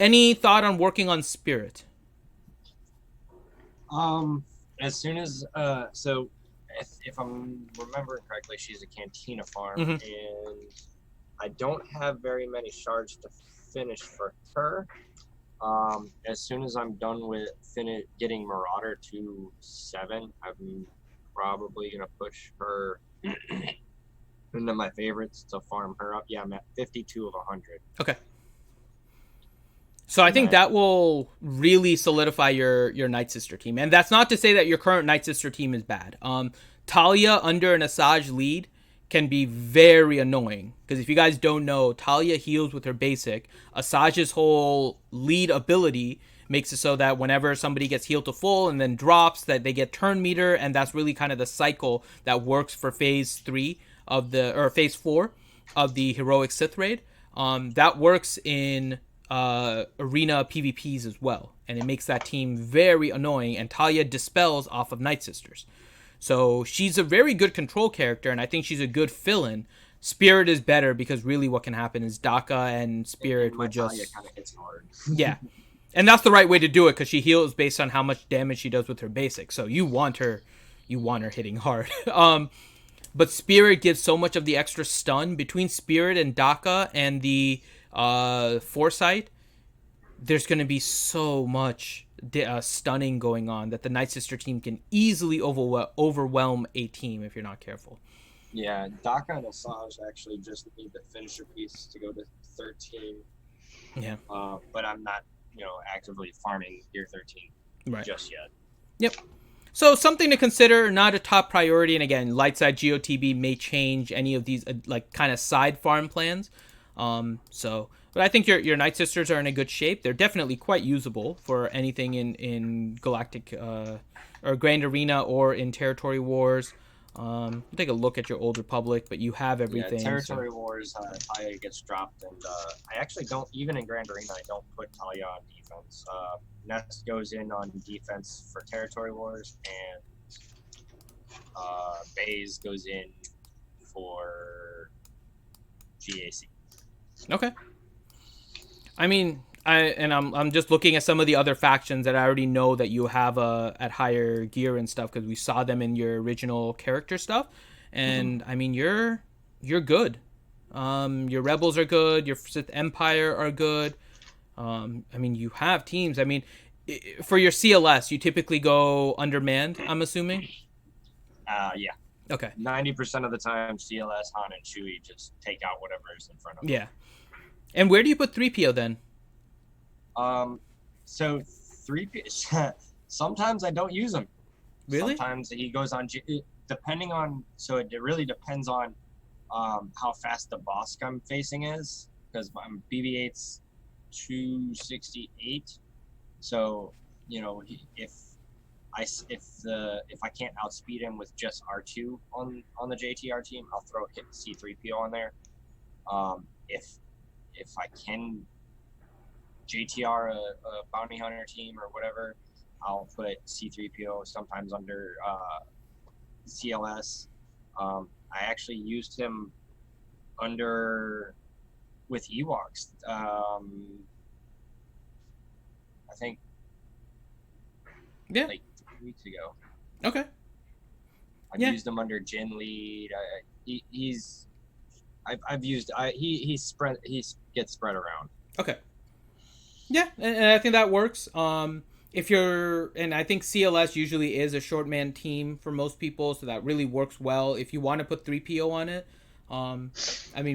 Any thought on working on Spirit? As soon as so if I'm remembering correctly, she's a Cantina farm, and I don't have very many shards to finish for her. As soon as I'm done with getting Marauder to 7, I'm probably gonna push her into my favorites to farm her up. Yeah, I'm at 52 of 100. Okay. So I think that will really solidify your Night Sister team. And that's not to say that your current Night Sister team is bad. Talia under an Asajj lead can be very annoying. Because if you guys don't know, Talia heals with her basic. Asajj's whole lead ability makes it so that whenever somebody gets healed to full and then drops, that they get turn meter. And that's really kind of the cycle that works for phase 4 of the Heroic Sith Raid. That works in arena PvPs as well, and it makes that team very annoying, and Talia dispels off of Night Sisters. So she's a very good control character, and I think she's a good fill-in. Spirit is better because really what can happen is Daka and Spirit will just... Talia kind of hits hard. Yeah, and that's the right way to do it because she heals based on how much damage she does with her basic, so you want her hitting hard. But Spirit gives so much of the extra stun between Spirit and Daka and the Foresight. There's going to be so much stunning going on that the Night Sister team can easily overwhelm a team if you're not careful. Yeah, Daka and Asajj actually just need the finisher piece to go to 13. Yeah. But I'm not, actively farming Gear 13 just yet. Yep. So something to consider, not a top priority. And again, Lightside GOTB may change any of these kind of side farm plans. But I think your Night Sisters are in a good shape. They're definitely quite usable for anything in Galactic or Grand Arena or in Territory Wars. Take a look at your Old Republic, but you have everything. Yeah, Territory Wars, Talia gets dropped, and I actually don't, even in Grand Arena, I don't put Talia on defense. Nest goes in on defense for Territory Wars, and Baze goes in for GAC. Okay. I mean, I'm just looking at some of the other factions that I already know that you have at higher gear and stuff because we saw them in your original character stuff, and I mean you're good. Your Rebels are good. Your Sith Empire are good. I mean you have teams. I mean, for your CLS, you typically go undermanned. I'm assuming. Yeah. Okay. 90% of the time, CLS, Han, and Chewie just take out whatever is in front of them. Yeah. And where do you put 3PO then? So 3PO, sometimes I don't use him. Really? Sometimes he goes on, depending on, so it really depends on how fast the boss I'm facing is, because my BB-8's 268. So, if I can't outspeed him with just R2 on the JTR team, I'll throw C3PO on there. If I can JTR a bounty hunter team or whatever, I'll put C3PO sometimes under CLS. I actually used him with Ewoks. I think. Yeah. Like 3 weeks ago. Okay. I've used him under Jin Lead. He gets spread around. Okay. Yeah, and I think that works. And I think CLS usually is a short man team for most people, so that really works well. If you want to put 3PO on it,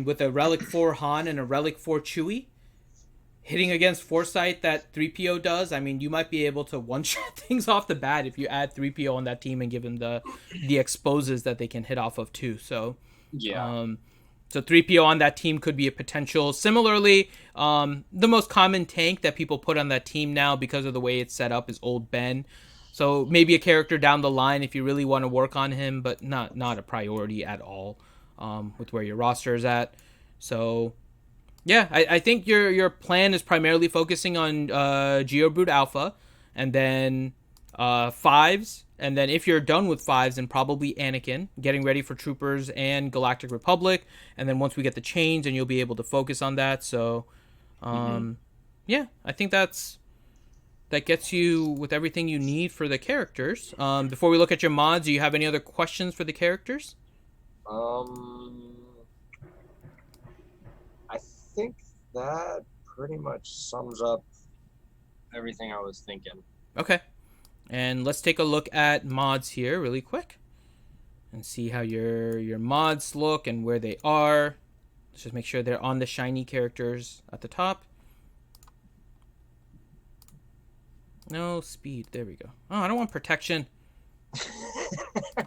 with a Relic 4 Han and a Relic 4 Chewie, hitting against Foresight that 3PO does, you might be able to one-shot things off the bat if you add 3PO on that team and give them the exposes that they can hit off of too. So, yeah. So 3PO on that team could be a potential. Similarly, the most common tank that people put on that team now because of the way it's set up is Old Ben. So maybe a character down the line if you really want to work on him, but not a priority at all with where your roster is at. So yeah, I think your plan is primarily focusing on Geobrute Alpha and then 5s. And then if you're done with 5s, then probably Anakin, getting ready for Troopers and Galactic Republic. And then once we get the change, then you'll be able to focus on that. So, yeah, I think that gets you with everything you need for the characters. Before we look at your mods, do you have any other questions for the characters? I think that pretty much sums up everything I was thinking. Okay. And let's take a look at mods here really quick and see how your mods look and where they are. Let's just make sure they're on the shiny characters at the top. No, speed. There we go. Oh, I don't want protection.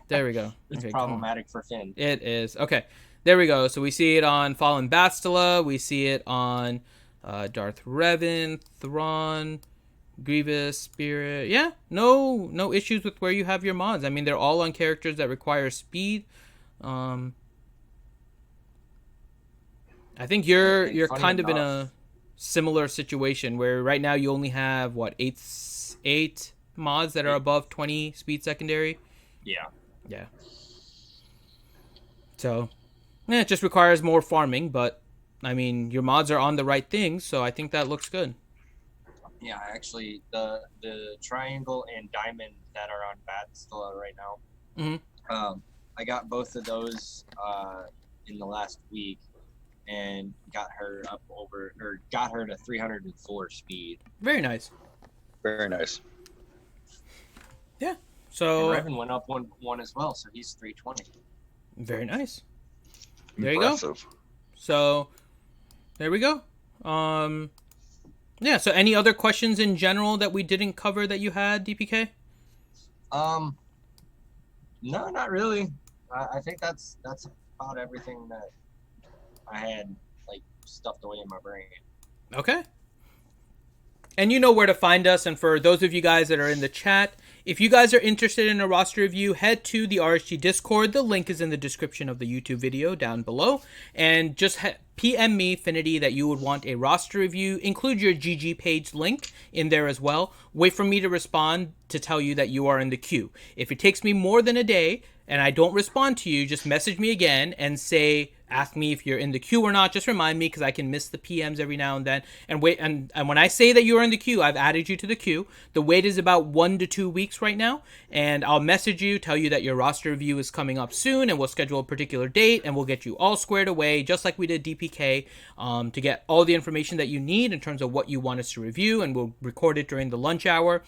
There we go. It's okay, problematic for Finn. It is. Okay. There we go. So we see it on Fallen Bastila. We see it on Darth Revan, Thrawn, Grievous, Spirit. Yeah, no issues with where you have your mods. They're all on characters that require speed. I think you're kind of in a similar situation where right now you only have eight mods that are above 20 speed secondary. Yeah. So, it just requires more farming, but your mods are on the right things, so I think that looks good. Yeah, actually, the triangle and diamond that are on Bastila right now. Mm-hmm. I got both of those in the last week, and got her to 304 speed. Very nice. Very nice. Yeah. So and Revan went up one as well, so he's 320. Very nice. There Impressive. you go. So there we go. Yeah, so any other questions in general that we didn't cover that you had, DPK? No, not really. I think that's about everything that I had stuffed away in my brain. Okay. And you know where to find us, and for those of you guys that are in the chat, if you guys are interested in a roster review, head to the RSG Discord. The link is in the description of the YouTube video down below. And just PM me, Finity, that you would want a roster review. Include your GG page link in there as well. Wait for me to respond to tell you that you are in the queue. If it takes me more than a day and I don't respond to you, just message me again and ask me if you're in the queue or not. Just remind me, because I can miss the PMs every now and then. And wait, and when I say that you are in the queue, I've added you to the queue. The wait is about 1 to 2 weeks right now, and I'll message you, tell you that your roster review is coming up soon, and we'll schedule a particular date, and we'll get you all squared away, just like we did DPK, to get all the information that you need in terms of what you want us to review, and we'll record it during the lunch hour.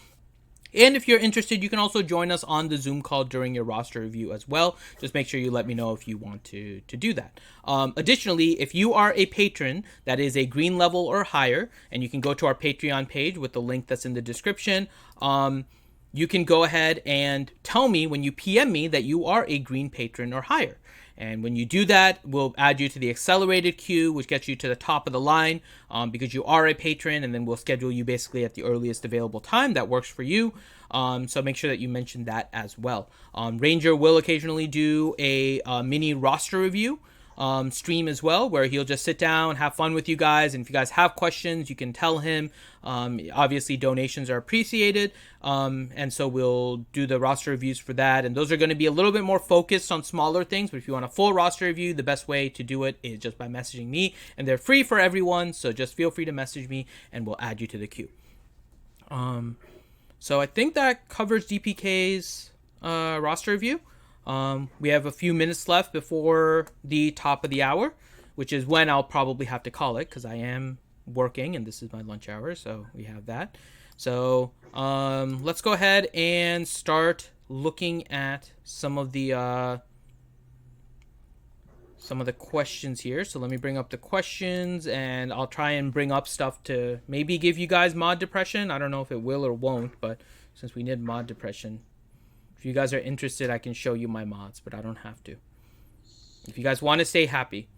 And if you're interested, you can also join us on the Zoom call during your roster review as well. Just make sure you let me know if you want to do that. Additionally, if you are a patron that is a green level or higher, and you can go to our Patreon page with the link that's in the description, you can go ahead and tell me when you PM me that you are a green patron or higher. And when you do that, we'll add you to the accelerated queue, which gets you to the top of the line because you are a patron, and then we'll schedule you basically at the earliest available time that works for you. So make sure that you mention that as well. Ranger will occasionally do a mini roster review stream as well, where he'll just sit down, have fun with you guys, and if you guys have questions, you can tell him. Obviously donations are appreciated, and so we'll do the roster reviews for that, and those are going to be a little bit more focused on smaller things. But if you want a full roster review, the best way to do it is just by messaging me, and they're free for everyone, so just feel free to message me and we'll add you to the queue. So I think that covers DPK's roster review. We have a few minutes left before the top of the hour, which is when I'll probably have to call it because I am working and this is my lunch hour, so we have that. So let's go ahead and start looking at some of the questions here. So let me bring up the questions, and I'll try and bring up stuff to maybe give you guys mod depression. I don't know if it will or won't, but since we need mod depression, if you guys are interested, I can show you my mods, but I don't have to. If you guys want to stay happy.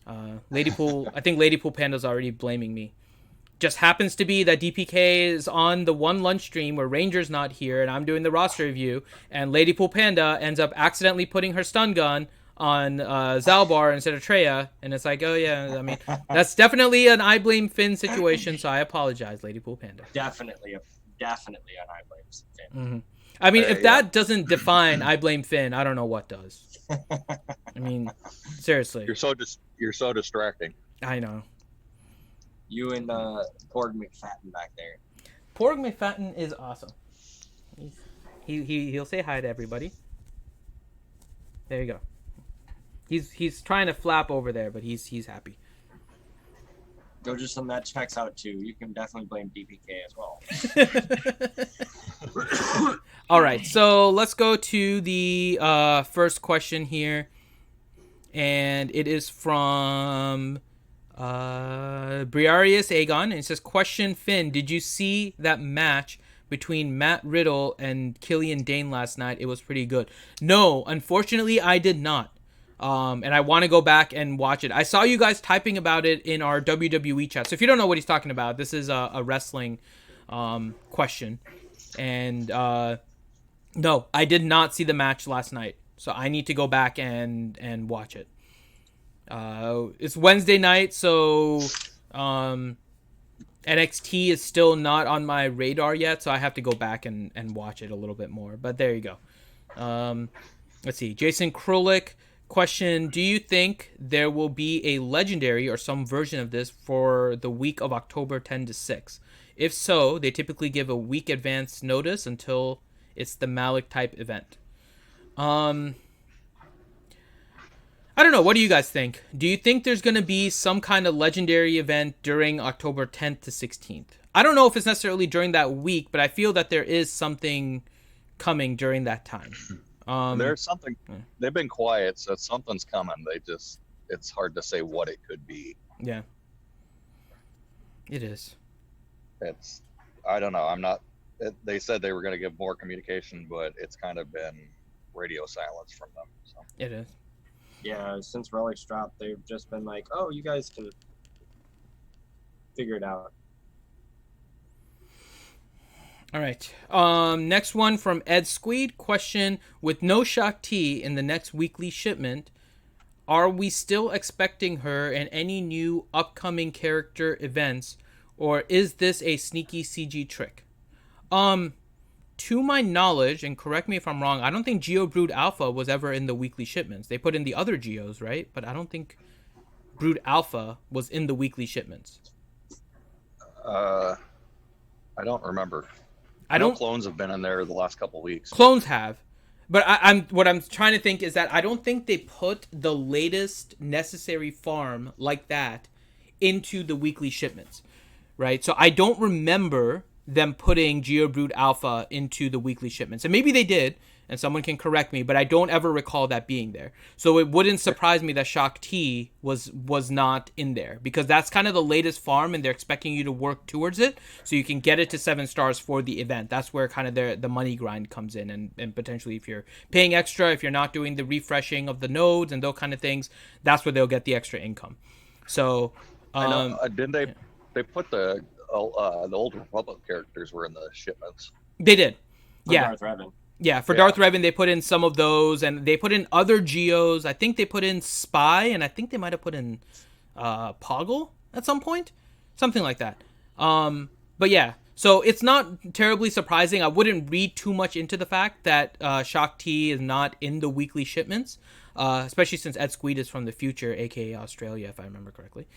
Ladypool, I think Ladypool Panda's already blaming me. Just happens to be that DPK is on the one lunch stream where Ranger's not here and I'm doing the roster review, and Ladypool Panda ends up accidentally putting her stun gun on Zalbar instead of Treya, and it's like, oh yeah, I mean, that's definitely an I blame Finn situation, so I apologize, Ladypool Panda. Definitely an I blame Finn. Mm-hmm. I mean, if that doesn't define I blame Finn, I don't know what does. I mean, seriously. You're so distracting. I know. You and Porg McFadden back there. Porg McFadden is awesome. He'll say hi to everybody. There you go. He's trying to flap over there, but he's happy. Go just some that checks out too. You can definitely blame DPK as well. All right, so let's go to the first question here, and it is from Briarius Aegon, and it says, question, Finn, did you see that match between Matt Riddle and Killian Dane last night? It was pretty good. No, unfortunately, I did not. And I want to go back and watch it. I saw you guys typing about it in our WWE chat. So if you don't know what he's talking about, this is a wrestling question. And no, I did not see the match last night. So I need to go back and watch it. It's Wednesday night, so NXT is still not on my radar yet. So I have to go back and watch it a little bit more. But there you go. Let's see. Jason Krulik. Question, do you think there will be a legendary or some version of this for the week of October 10 to 6? If so, they typically give a week advance notice until it's the Malik type event. I don't know. What do you guys think? Do you think there's going to be some kind of legendary event during October 10th to 16th? I don't know if it's necessarily during that week, but I feel that there is something coming during that time. There's something. They've been quiet, so something's coming. It's hard to say what it could be. Yeah, it is. I don't know. They said they were going to give more communication, but it's kind of been radio silence from them. So. It is. Yeah, since Relic's dropped, they've just been like, oh, you guys can figure it out. All right. Next one from Ed Skewed. Question, with no Shakti in the next weekly shipment, are we still expecting her in any new upcoming character events, or is this a sneaky CG trick? To my knowledge, and correct me if I'm wrong, I don't think Geo Brood Alpha was ever in the weekly shipments. They put in the other Geos, right? But I don't think Brood Alpha was in the weekly shipments. I don't remember. I know clones have been in there the last couple of weeks. Clones have, but what I'm trying to think is that I don't think they put the latest necessary farm like that into the weekly shipments, right? So I don't remember them putting Geobrood Alpha into the weekly shipments. And maybe they did, and someone can correct me, but I don't ever recall that being there. So it wouldn't surprise me that Shock T was not in there, because that's kind of the latest farm, and they're expecting you to work towards it so you can get it to 7 stars for the event. That's where kind of the money grind comes in, and potentially if you're paying extra, if you're not doing the refreshing of the nodes and those kind of things, that's where they'll get the extra income. So I know, didn't they put the Old Republic characters were in the shipments? They did. For Yeah. Darth Revan. Yeah, for Darth Revan, they put in some of those, and they put in other Geos. I think they put in Spy, and I think they might have put in Poggle at some point. Something like that. But yeah, so it's not terribly surprising. I wouldn't read too much into the fact that Shock T is not in the weekly shipments, especially since Ed Skewed is from the future, aka Australia, if I remember correctly.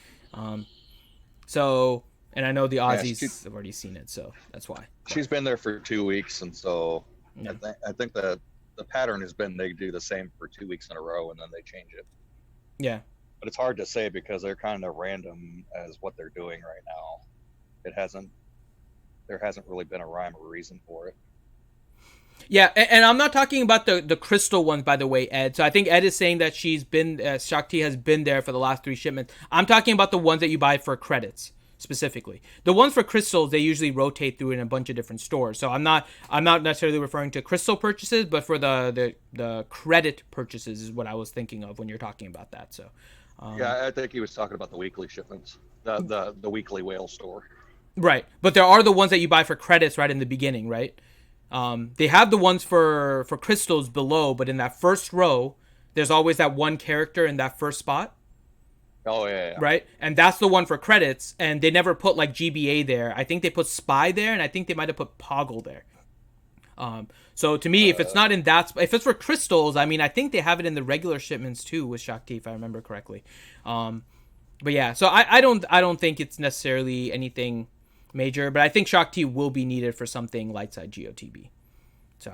So, and I know the Aussies have already seen it, so that's why. She's been there for 2 weeks, and so Yeah. I think the pattern has been they do the same for 2 weeks in a row, and then they change it. Yeah. But it's hard to say because they're kind of random as what they're doing right now. There hasn't really been a rhyme or reason for it. Yeah, and I'm not talking about the crystal ones, by the way, Ed. So I think Ed is saying that Shock T has been there for the last 3 shipments. I'm talking about the ones that you buy for credits, specifically. The ones for crystals, they usually rotate through in a bunch of different stores. So I'm not necessarily referring to crystal purchases, but for the credit purchases is what I was thinking of when you're talking about that. So Yeah, I think he was talking about the weekly shipments, the weekly whale store. Right, but there are the ones that you buy for credits right in the beginning, right? They have the ones for crystals below, but in that first row, there's always that one character in that first spot. Oh, yeah. Right? And that's the one for credits, and they never put, like, GBA there. I think they put Spy there, and I think they might have put Poggle there. So, to me, if it's not in that... If it's for crystals, I mean, I think they have it in the regular shipments, too, with Shock T, if I remember correctly. But, yeah, so I don't think it's necessarily anything major, but I think Shock T will be needed for something Lightside GOTB. So,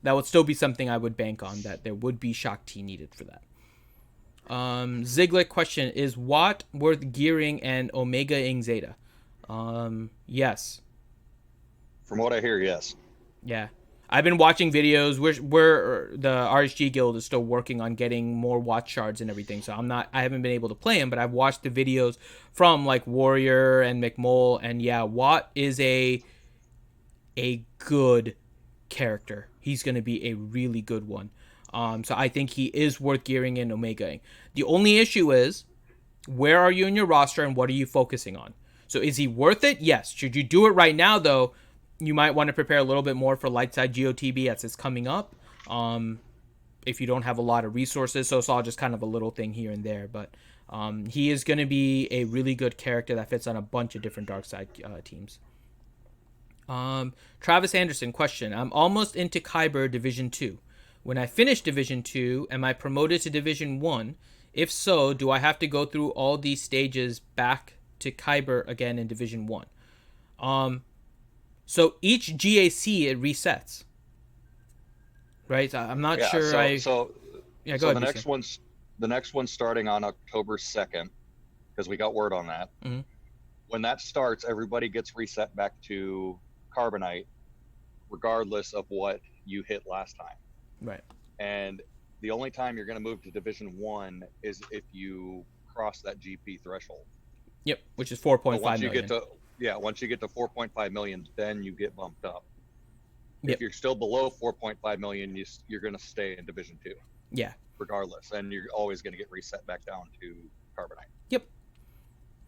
that would still be something I would bank on, that there would be Shock T needed for that. Ziglet question, is Watt worth gearing and Omega-ing Zeta? Yes. From what I hear, yes. Yeah. I've been watching videos. We're the RSG guild is still working on getting more Watt shards and everything. So I haven't been able to play them, but I've watched the videos from like Warrior and McMole, and yeah, Watt is a good character. He's going to be a really good one. So I think he is worth gearing and Omegaing. The only issue is, where are you in your roster and what are you focusing on? So is he worth it? Yes. Should you do it right now, though? You might want to prepare a little bit more for Lightside GOTB as it's coming up. If you don't have a lot of resources, so it's all just kind of a little thing here and there. But he is going to be a really good character that fits on a bunch of different dark side teams. Travis Anderson question: I'm almost into Kyber Division 2. When I finish Division 2, am I promoted to Division 1? If so, do I have to go through all these stages back to Kyber again in Division 1? So each GAC, it resets. Right? I'm not sure. Go ahead. The next one's starting on October 2nd, because we got word on that. Mm-hmm. When that starts, everybody gets reset back to Carbonite, regardless of what you hit last time. Right. And the only time you're going to move to Division 1 is if you cross that GP threshold. Yep, which is 4.5 million. Once you get to 4.5 million, then you get bumped up. Yep. If you're still below 4.5 million, you're going to stay in Division 2. Yeah. Regardless, and you're always going to get reset back down to Carbonite. Yep.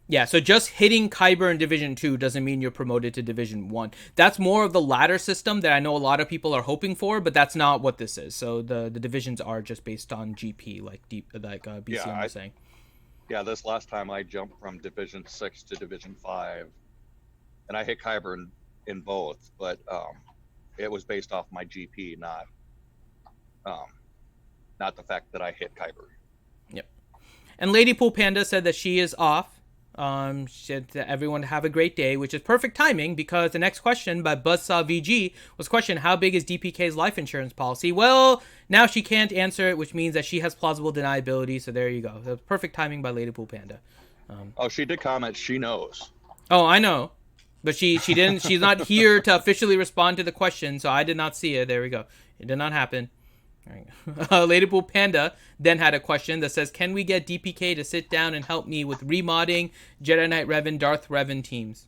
Yeah, so just hitting Kyber in Division 2 doesn't mean you're promoted to Division 1. That's more of the ladder system that I know a lot of people are hoping for, but that's not what this is. So the divisions are just based on GP, like BCM was saying. Yeah, this last time I jumped from Division 6 to Division 5, and I hit Kyber in both, but it was based off my GP, not the fact that I hit Kyber. Yep. And Lady Pool Panda said that she is off. She said to everyone have a great day, which is perfect timing because the next question by Buzzsaw VG was question, how big is DPK's life insurance policy? Well, now she can't answer it, which means that she has plausible deniability, so there you go. So perfect timing by Lady Pool Panda. She did comment she knows. Oh, I know. But she didn't. She's not here to officially respond to the question, so I did not see it. There we go. It did not happen. Ladypool Panda then had a question that says, "Can we get DPK to sit down and help me with remodding Jedi Knight Revan, Darth Revan teams?"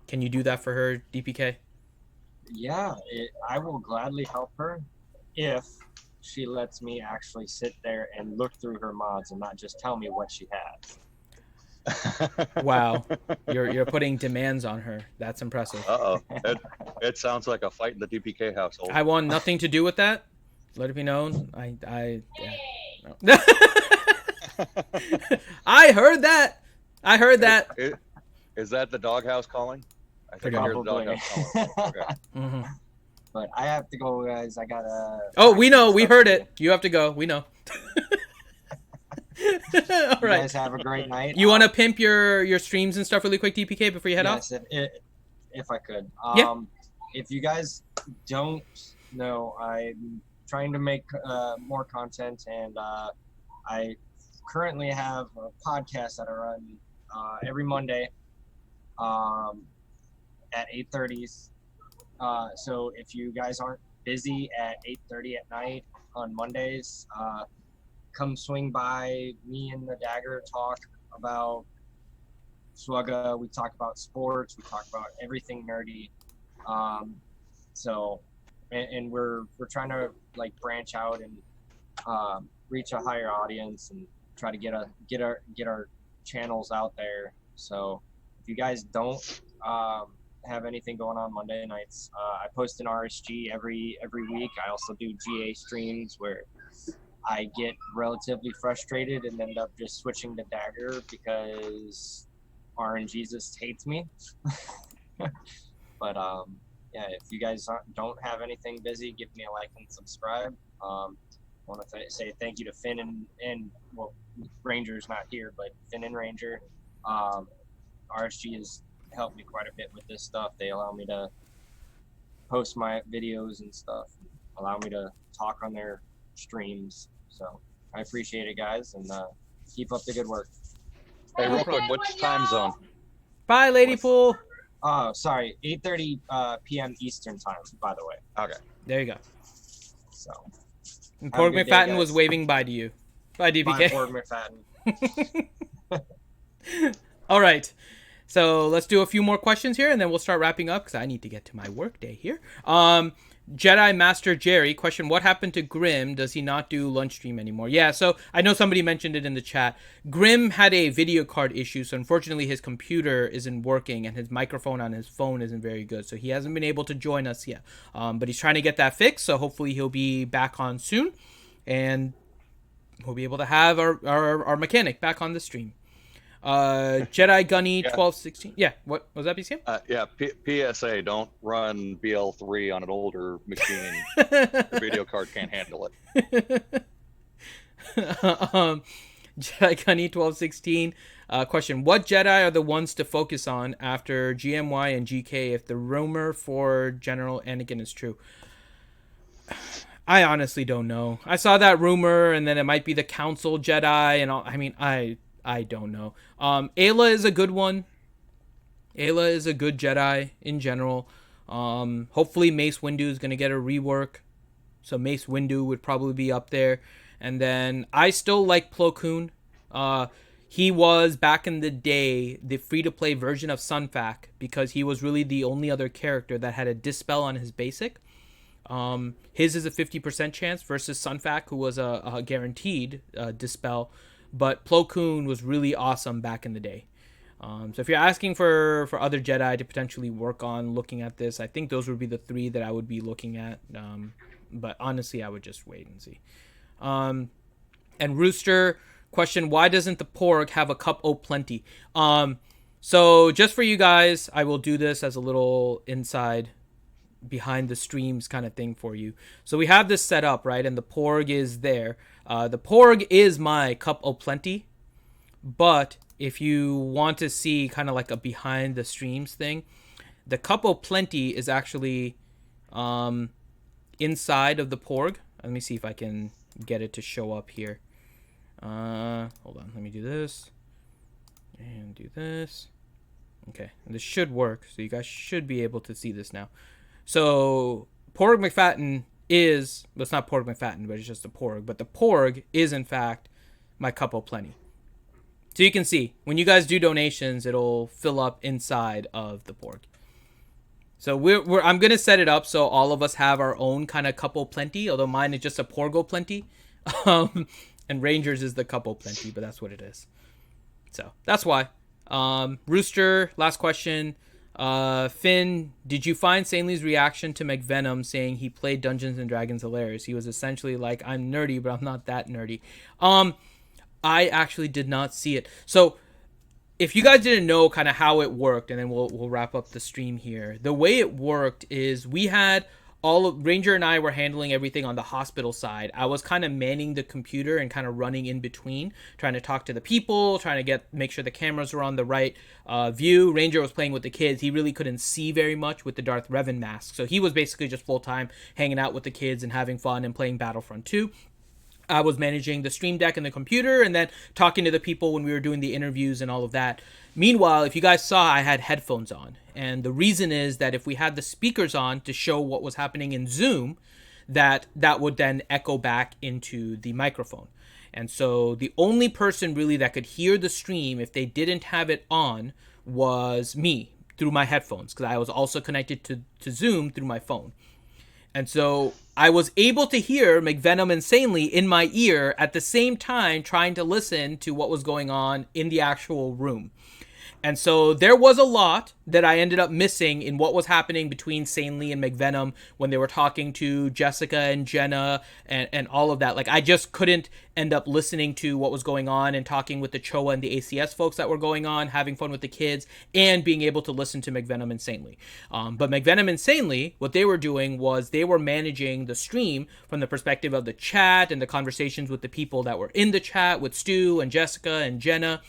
Can you do that for her, DPK? Yeah, I will gladly help her if she lets me actually sit there and look through her mods and not just tell me what she has. Wow, you're putting demands on her. That's impressive. It sounds like a fight in the DPK household. I want nothing to do with that. Let it be known. Yeah. No. I heard that. Is that the doghouse calling? I think I hear the doghouse calling. Okay. Mm-hmm. But I have to go, guys. I gotta. Oh, we know. We heard it. You have to go. We know. All right. You guys have a great night. You want to pimp your streams and stuff really quick, DPK, before you head off? Yes, if I could. Yeah. If you guys don't know, I'm trying to make more content, and I currently have a podcast that I run every Monday at 8:30. So if you guys aren't busy at 8:30 at night on Mondays, come swing by. Me and the Dagger talk about Swugga. We talk about sports. We talk about everything nerdy. And we're trying to like branch out and reach a higher audience and try to get our channels out there. So if you guys don't have anything going on Monday nights, I post an RSG every week. I also do GA streams where I get relatively frustrated and end up just switching to Dagger because RNGesus hates me. But yeah, if you guys don't have anything busy, give me a like and subscribe. I want to say thank you to Finn and well, Ranger's not here, but Finn and Ranger. RSG has helped me quite a bit with this stuff. They allow me to post my videos and stuff, allow me to talk on their streams. So I appreciate it, guys, and keep up the good work. Hey, real quick, which time zone? Bye, Ladypool. Oh, sorry, 8:30 p.m. Eastern time, by the way. Okay. There you go. So. And Porg McFadden was waving bye to you. Bye, DPK. Bye, Porg McFadden. All right. So let's do a few more questions here, and then we'll start wrapping up because I need to get to my work day here. Jedi Master Jerry, question, what happened to Grim? Does he not do lunch stream anymore? Yeah, so I know somebody mentioned it in the chat. Grim had a video card issue, so unfortunately his computer isn't working and his microphone on his phone isn't very good, so he hasn't been able to join us yet. But he's trying to get that fixed, so hopefully he'll be back on soon, and we'll be able to have our mechanic back on the stream. Jedi Gunny 1216. Yeah, what was that, BCM? PSA, don't run BL3 on an older machine. The video card can't handle it. Jedi Gunny 1216. Question, what Jedi are the ones to focus on after GMY and GK if the rumor for General Anakin is true? I honestly don't know. I saw that rumor, and then it might be the Council Jedi, and all. I mean, I don't know. Ayla is a good one. Ayla is a good Jedi in general. Hopefully Mace Windu is going to get a rework. So Mace Windu would probably be up there. And then I still like Plo Koon. He was, back in the day, the free-to-play version of Sunfac because he was really the only other character that had a dispel on his basic. His is a 50% chance versus Sunfac, who was a guaranteed dispel. But Plo Koon was really awesome back in the day. So if you're asking for other Jedi to potentially work on looking at this, I think those would be the three that I would be looking at. But honestly, I would just wait and see. And Rooster, question, why doesn't the Porg have a cup o' plenty? So just for you guys, I will do this as a little inside behind the streams kind of thing for you. So we have this set up, right? And the Porg is there. The Porg is my cup o' plenty, but if you want to see kind of like a behind the streams thing, the cup o' plenty is actually inside of the Porg. Let me see if I can get it to show up here. Hold on, let me do this and do this. Okay, and this should work, so you guys should be able to see this now. So Porg McFadden is, well, it's not Porg McFadden, but it's just a Porg. But the Porg is, in fact, my cup of plenty. So you can see, when you guys do donations, it'll fill up inside of the Porg. So I'm going to set it up so all of us have our own kind of couple plenty, although mine is just a Porgo plenty. And Rangers is the couple plenty, but that's what it is. So that's why. Rooster, last question. Finn, did you find Sanely's reaction to McVenom saying he played Dungeons and Dragons hilarious? He was essentially like, I'm nerdy, but I'm not that nerdy. I actually did not see it. So if you guys didn't know kind of how it worked, and then we'll wrap up the stream here. The way it worked is we had Ranger and I were handling everything on the hospital side. I was kind of manning the computer and kind of running in between, trying to talk to the people, trying to make sure the cameras were on the right view. Ranger was playing with the kids. He really couldn't see very much with the Darth Revan mask. So he was basically just full-time hanging out with the kids and having fun and playing Battlefront 2. I was managing the stream deck and the computer and then talking to the people when we were doing the interviews and all of that. Meanwhile, if you guys saw, I had headphones on. And the reason is that if we had the speakers on to show what was happening in Zoom, that would then echo back into the microphone. And so the only person really that could hear the stream if they didn't have it on was me through my headphones, because I was also connected to Zoom through my phone. And so I was able to hear McVenom insanely in my ear at the same time trying to listen to what was going on in the actual room. And so there was a lot that I ended up missing in what was happening between Sanely and McVenom when they were talking to Jessica and Jenna and all of that. Like, I just couldn't end up listening to what was going on and talking with the Choa and the ACS folks that were going on, having fun with the kids, and being able to listen to McVenom and Sanely. But McVenom and Sanely, what they were doing was they were managing the stream from the perspective of the chat and the conversations with the people that were in the chat with Stu and Jessica and Jenna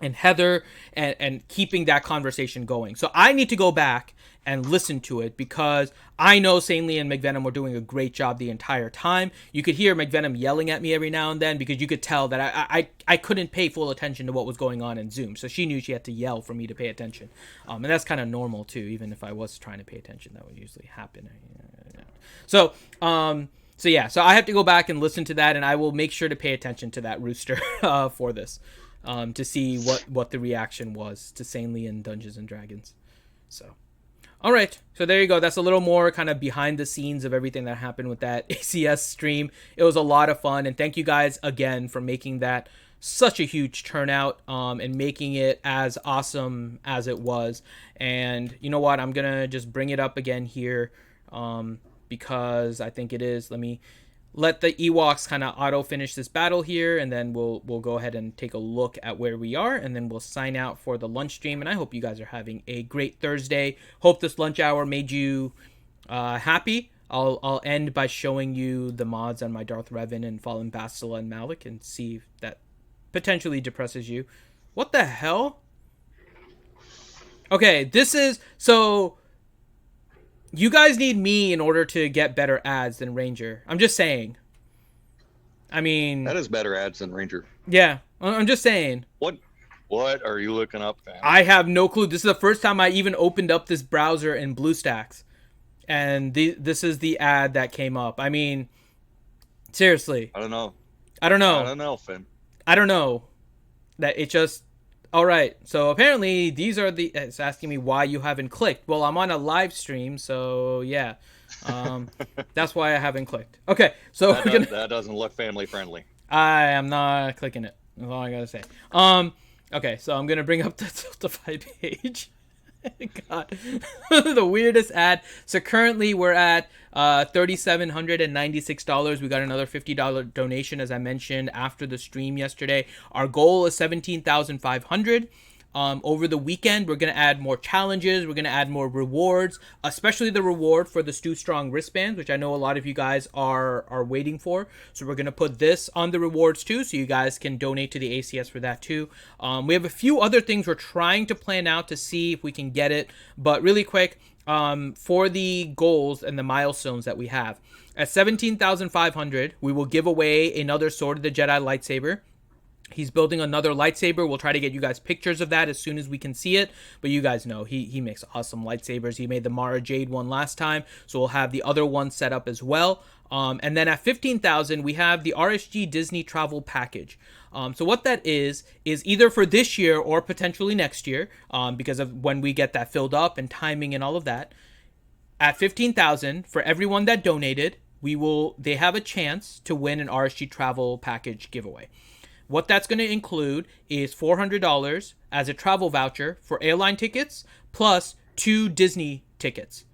and Heather, and keeping that conversation going. So I need to go back and listen to it because I know Sanely and McVenom were doing a great job the entire time. You could hear McVenom yelling at me every now and then because you could tell that I couldn't pay full attention to what was going on in Zoom. So she knew she had to yell for me to pay attention. And that's kind of normal too. Even if I was trying to pay attention, that would usually happen. So I have to go back and listen to that, and I will make sure to pay attention to that, Rooster, for this. To see what the reaction was to Sanely and Dungeons and Dragons. So, all right. So there you go. That's a little more kind of behind the scenes of everything that happened with that ACS stream. It was a lot of fun, and thank you guys again for making that such a huge turnout and making it as awesome as it was. And you know what? I'm gonna just bring it up again here because I think it is. Let me let the Ewoks kind of auto finish this battle here, and then we'll go ahead and take a look at where we are, and then we'll sign out for the lunch stream. And I hope you guys are having a great Thursday. Hope this lunch hour made you happy. I'll end by showing you the mods on my Darth Revan and Fallen Bastila and Malik, and see if that potentially depresses you. What the hell? Okay, this is so. You guys need me in order to get better ads than Ranger. I'm just saying. I mean, that is better ads than Ranger. Yeah, I'm just saying. What are you looking up, fam? I have no clue. This is the first time I even opened up this browser in BlueStacks, and this is the ad that came up. I mean, seriously. I don't know, Finn. I don't know. That it just. All right, so apparently these are it's asking me why you haven't clicked. Well, I'm on a live stream, so yeah. That's why I haven't clicked. Okay, so that doesn't look family friendly. I am not clicking it. That's all I gotta say. Okay, so I'm gonna bring up the Tiltify page. God, the weirdest ad. So currently we're at $3,796. We got another $50 donation, as I mentioned, after the stream yesterday. Our goal is $17,500. Over the weekend, we're going to add more challenges. We're going to add more rewards, especially the reward for the Stu Strong wristbands, which I know a lot of you guys are waiting for. So we're going to put this on the rewards too, so you guys can donate to the ACS for that too. We have a few other things we're trying to plan out to see if we can get it. But really quick, for the goals and the milestones that we have, at 17,500, we will give away another Sword of the Jedi lightsaber. He's building another lightsaber. We'll try to get you guys pictures of that as soon as we can see it. But you guys know he makes awesome lightsabers. He made the Mara Jade one last time, so we'll have the other one set up as well. And then at 15,000, we have the RSG Disney Travel Package. So what that is either for this year or potentially next year, because of when we get that filled up and timing and all of that. At 15,000, for everyone that donated, they have a chance to win an RSG Travel Package giveaway. What that's going to include is $400 as a travel voucher for airline tickets plus 2 Disney tickets.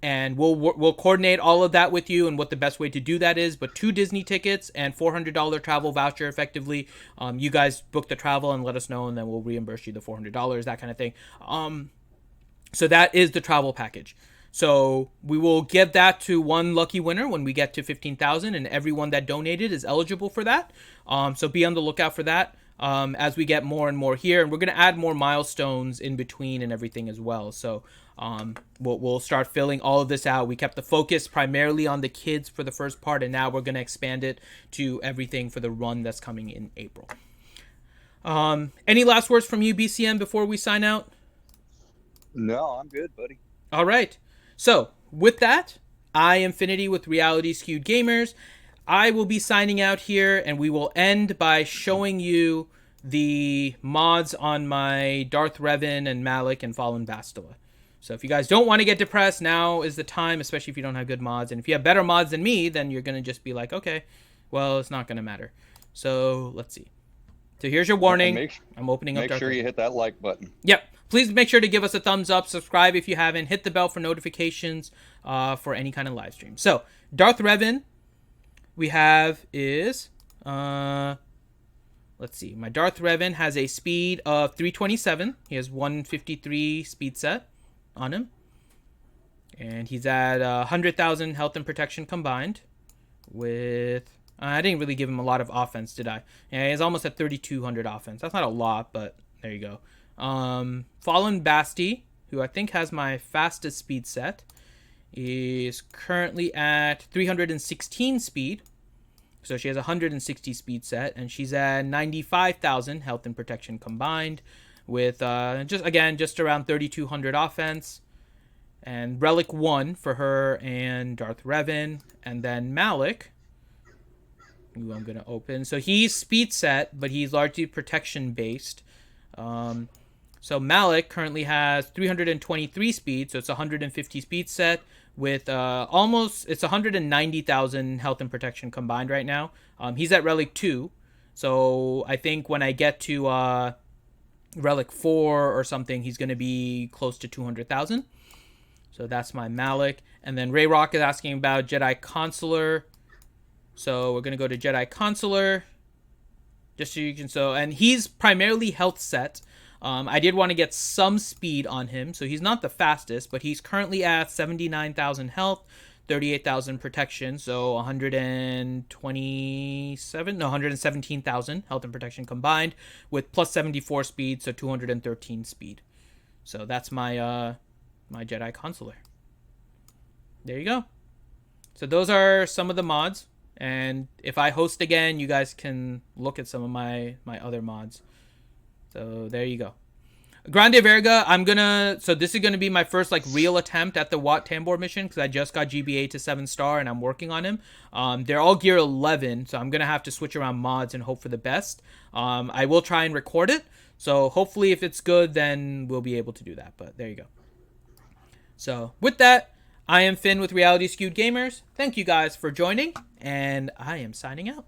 And we'll coordinate all of that with you and what the best way to do that is. But 2 Disney tickets and $400 travel voucher effectively. You guys book the travel and let us know, and then we'll reimburse you the $400, that kind of thing. So that is the travel package. So we will give that to one lucky winner when we get to 15,000, and everyone that donated is eligible for that. So be on the lookout for that as we get more and more here. And we're going to add more milestones in between and everything as well. So we'll start filling all of this out. We kept the focus primarily on the kids for the first part, and now we're going to expand it to everything for the run that's coming in April. Any last words from you, BCM, before we sign out? No, I'm good, buddy. All right. So, with that, I am Finity with Reality Skewed Gamers. I will be signing out here, and we will end by showing you the mods on my Darth Revan and Malik and Fallen Bastila. So if you guys don't want to get depressed, now is the time, especially if you don't have good mods. And if you have better mods than me, then you're going to just be like, okay, well, it's not going to matter. So, let's see. So here's your warning. I'm opening up Darth Make sure you hit that like button. Yep. Please make sure to give us a thumbs up, subscribe if you haven't, hit the bell for notifications for any kind of live stream. So, Darth Revan, we have is, let's see, my Darth Revan has a speed of 327. He has 153 speed set on him. And he's at 100,000 health and protection combined with... I didn't really give him a lot of offense, did I? Yeah, he's almost at 3,200 offense. That's not a lot, but there you go. Fallen Basti, who I think has my fastest speed set, is currently at 316 speed. So she has 160 speed set, and she's at 95,000 health and protection combined with just around 3,200 offense. And Relic 1 for her and Darth Revan, and then Malik, who I'm going to open. So he's speed set, but he's largely protection based. So Malik currently has 323 speed, so it's 150 speed set with it's 190,000 health and protection combined right now. He's at Relic 2, so I think when I get to Relic 4 or something, he's going to be close to 200,000. So that's my Malik. And then Ray Rock is asking about Jedi Consular. So we're going to go to Jedi Consular. Just so you can... And he's primarily health set. I did want to get some speed on him. So he's not the fastest, but he's currently at 79,000 health, 38,000 protection. So 117,000 health and protection combined with plus 74 speed. So 213 speed. So that's my... my Jedi Consular. There you go. So those are some of the mods, and if I host again, you guys can look at some of my other mods. So there you go. Grande Verga, so this is gonna be my first real attempt at the Wat Tambor mission, because I just got GBA to 7-star and I'm working on him. They're all gear 11, so I'm gonna have to switch around mods and hope for the best. I will try and record it, so hopefully if it's good, then we'll be able to do that. But there you go. So, with that, I am Finn with Reality Skewed Gamers. Thank you guys for joining, and I am signing out.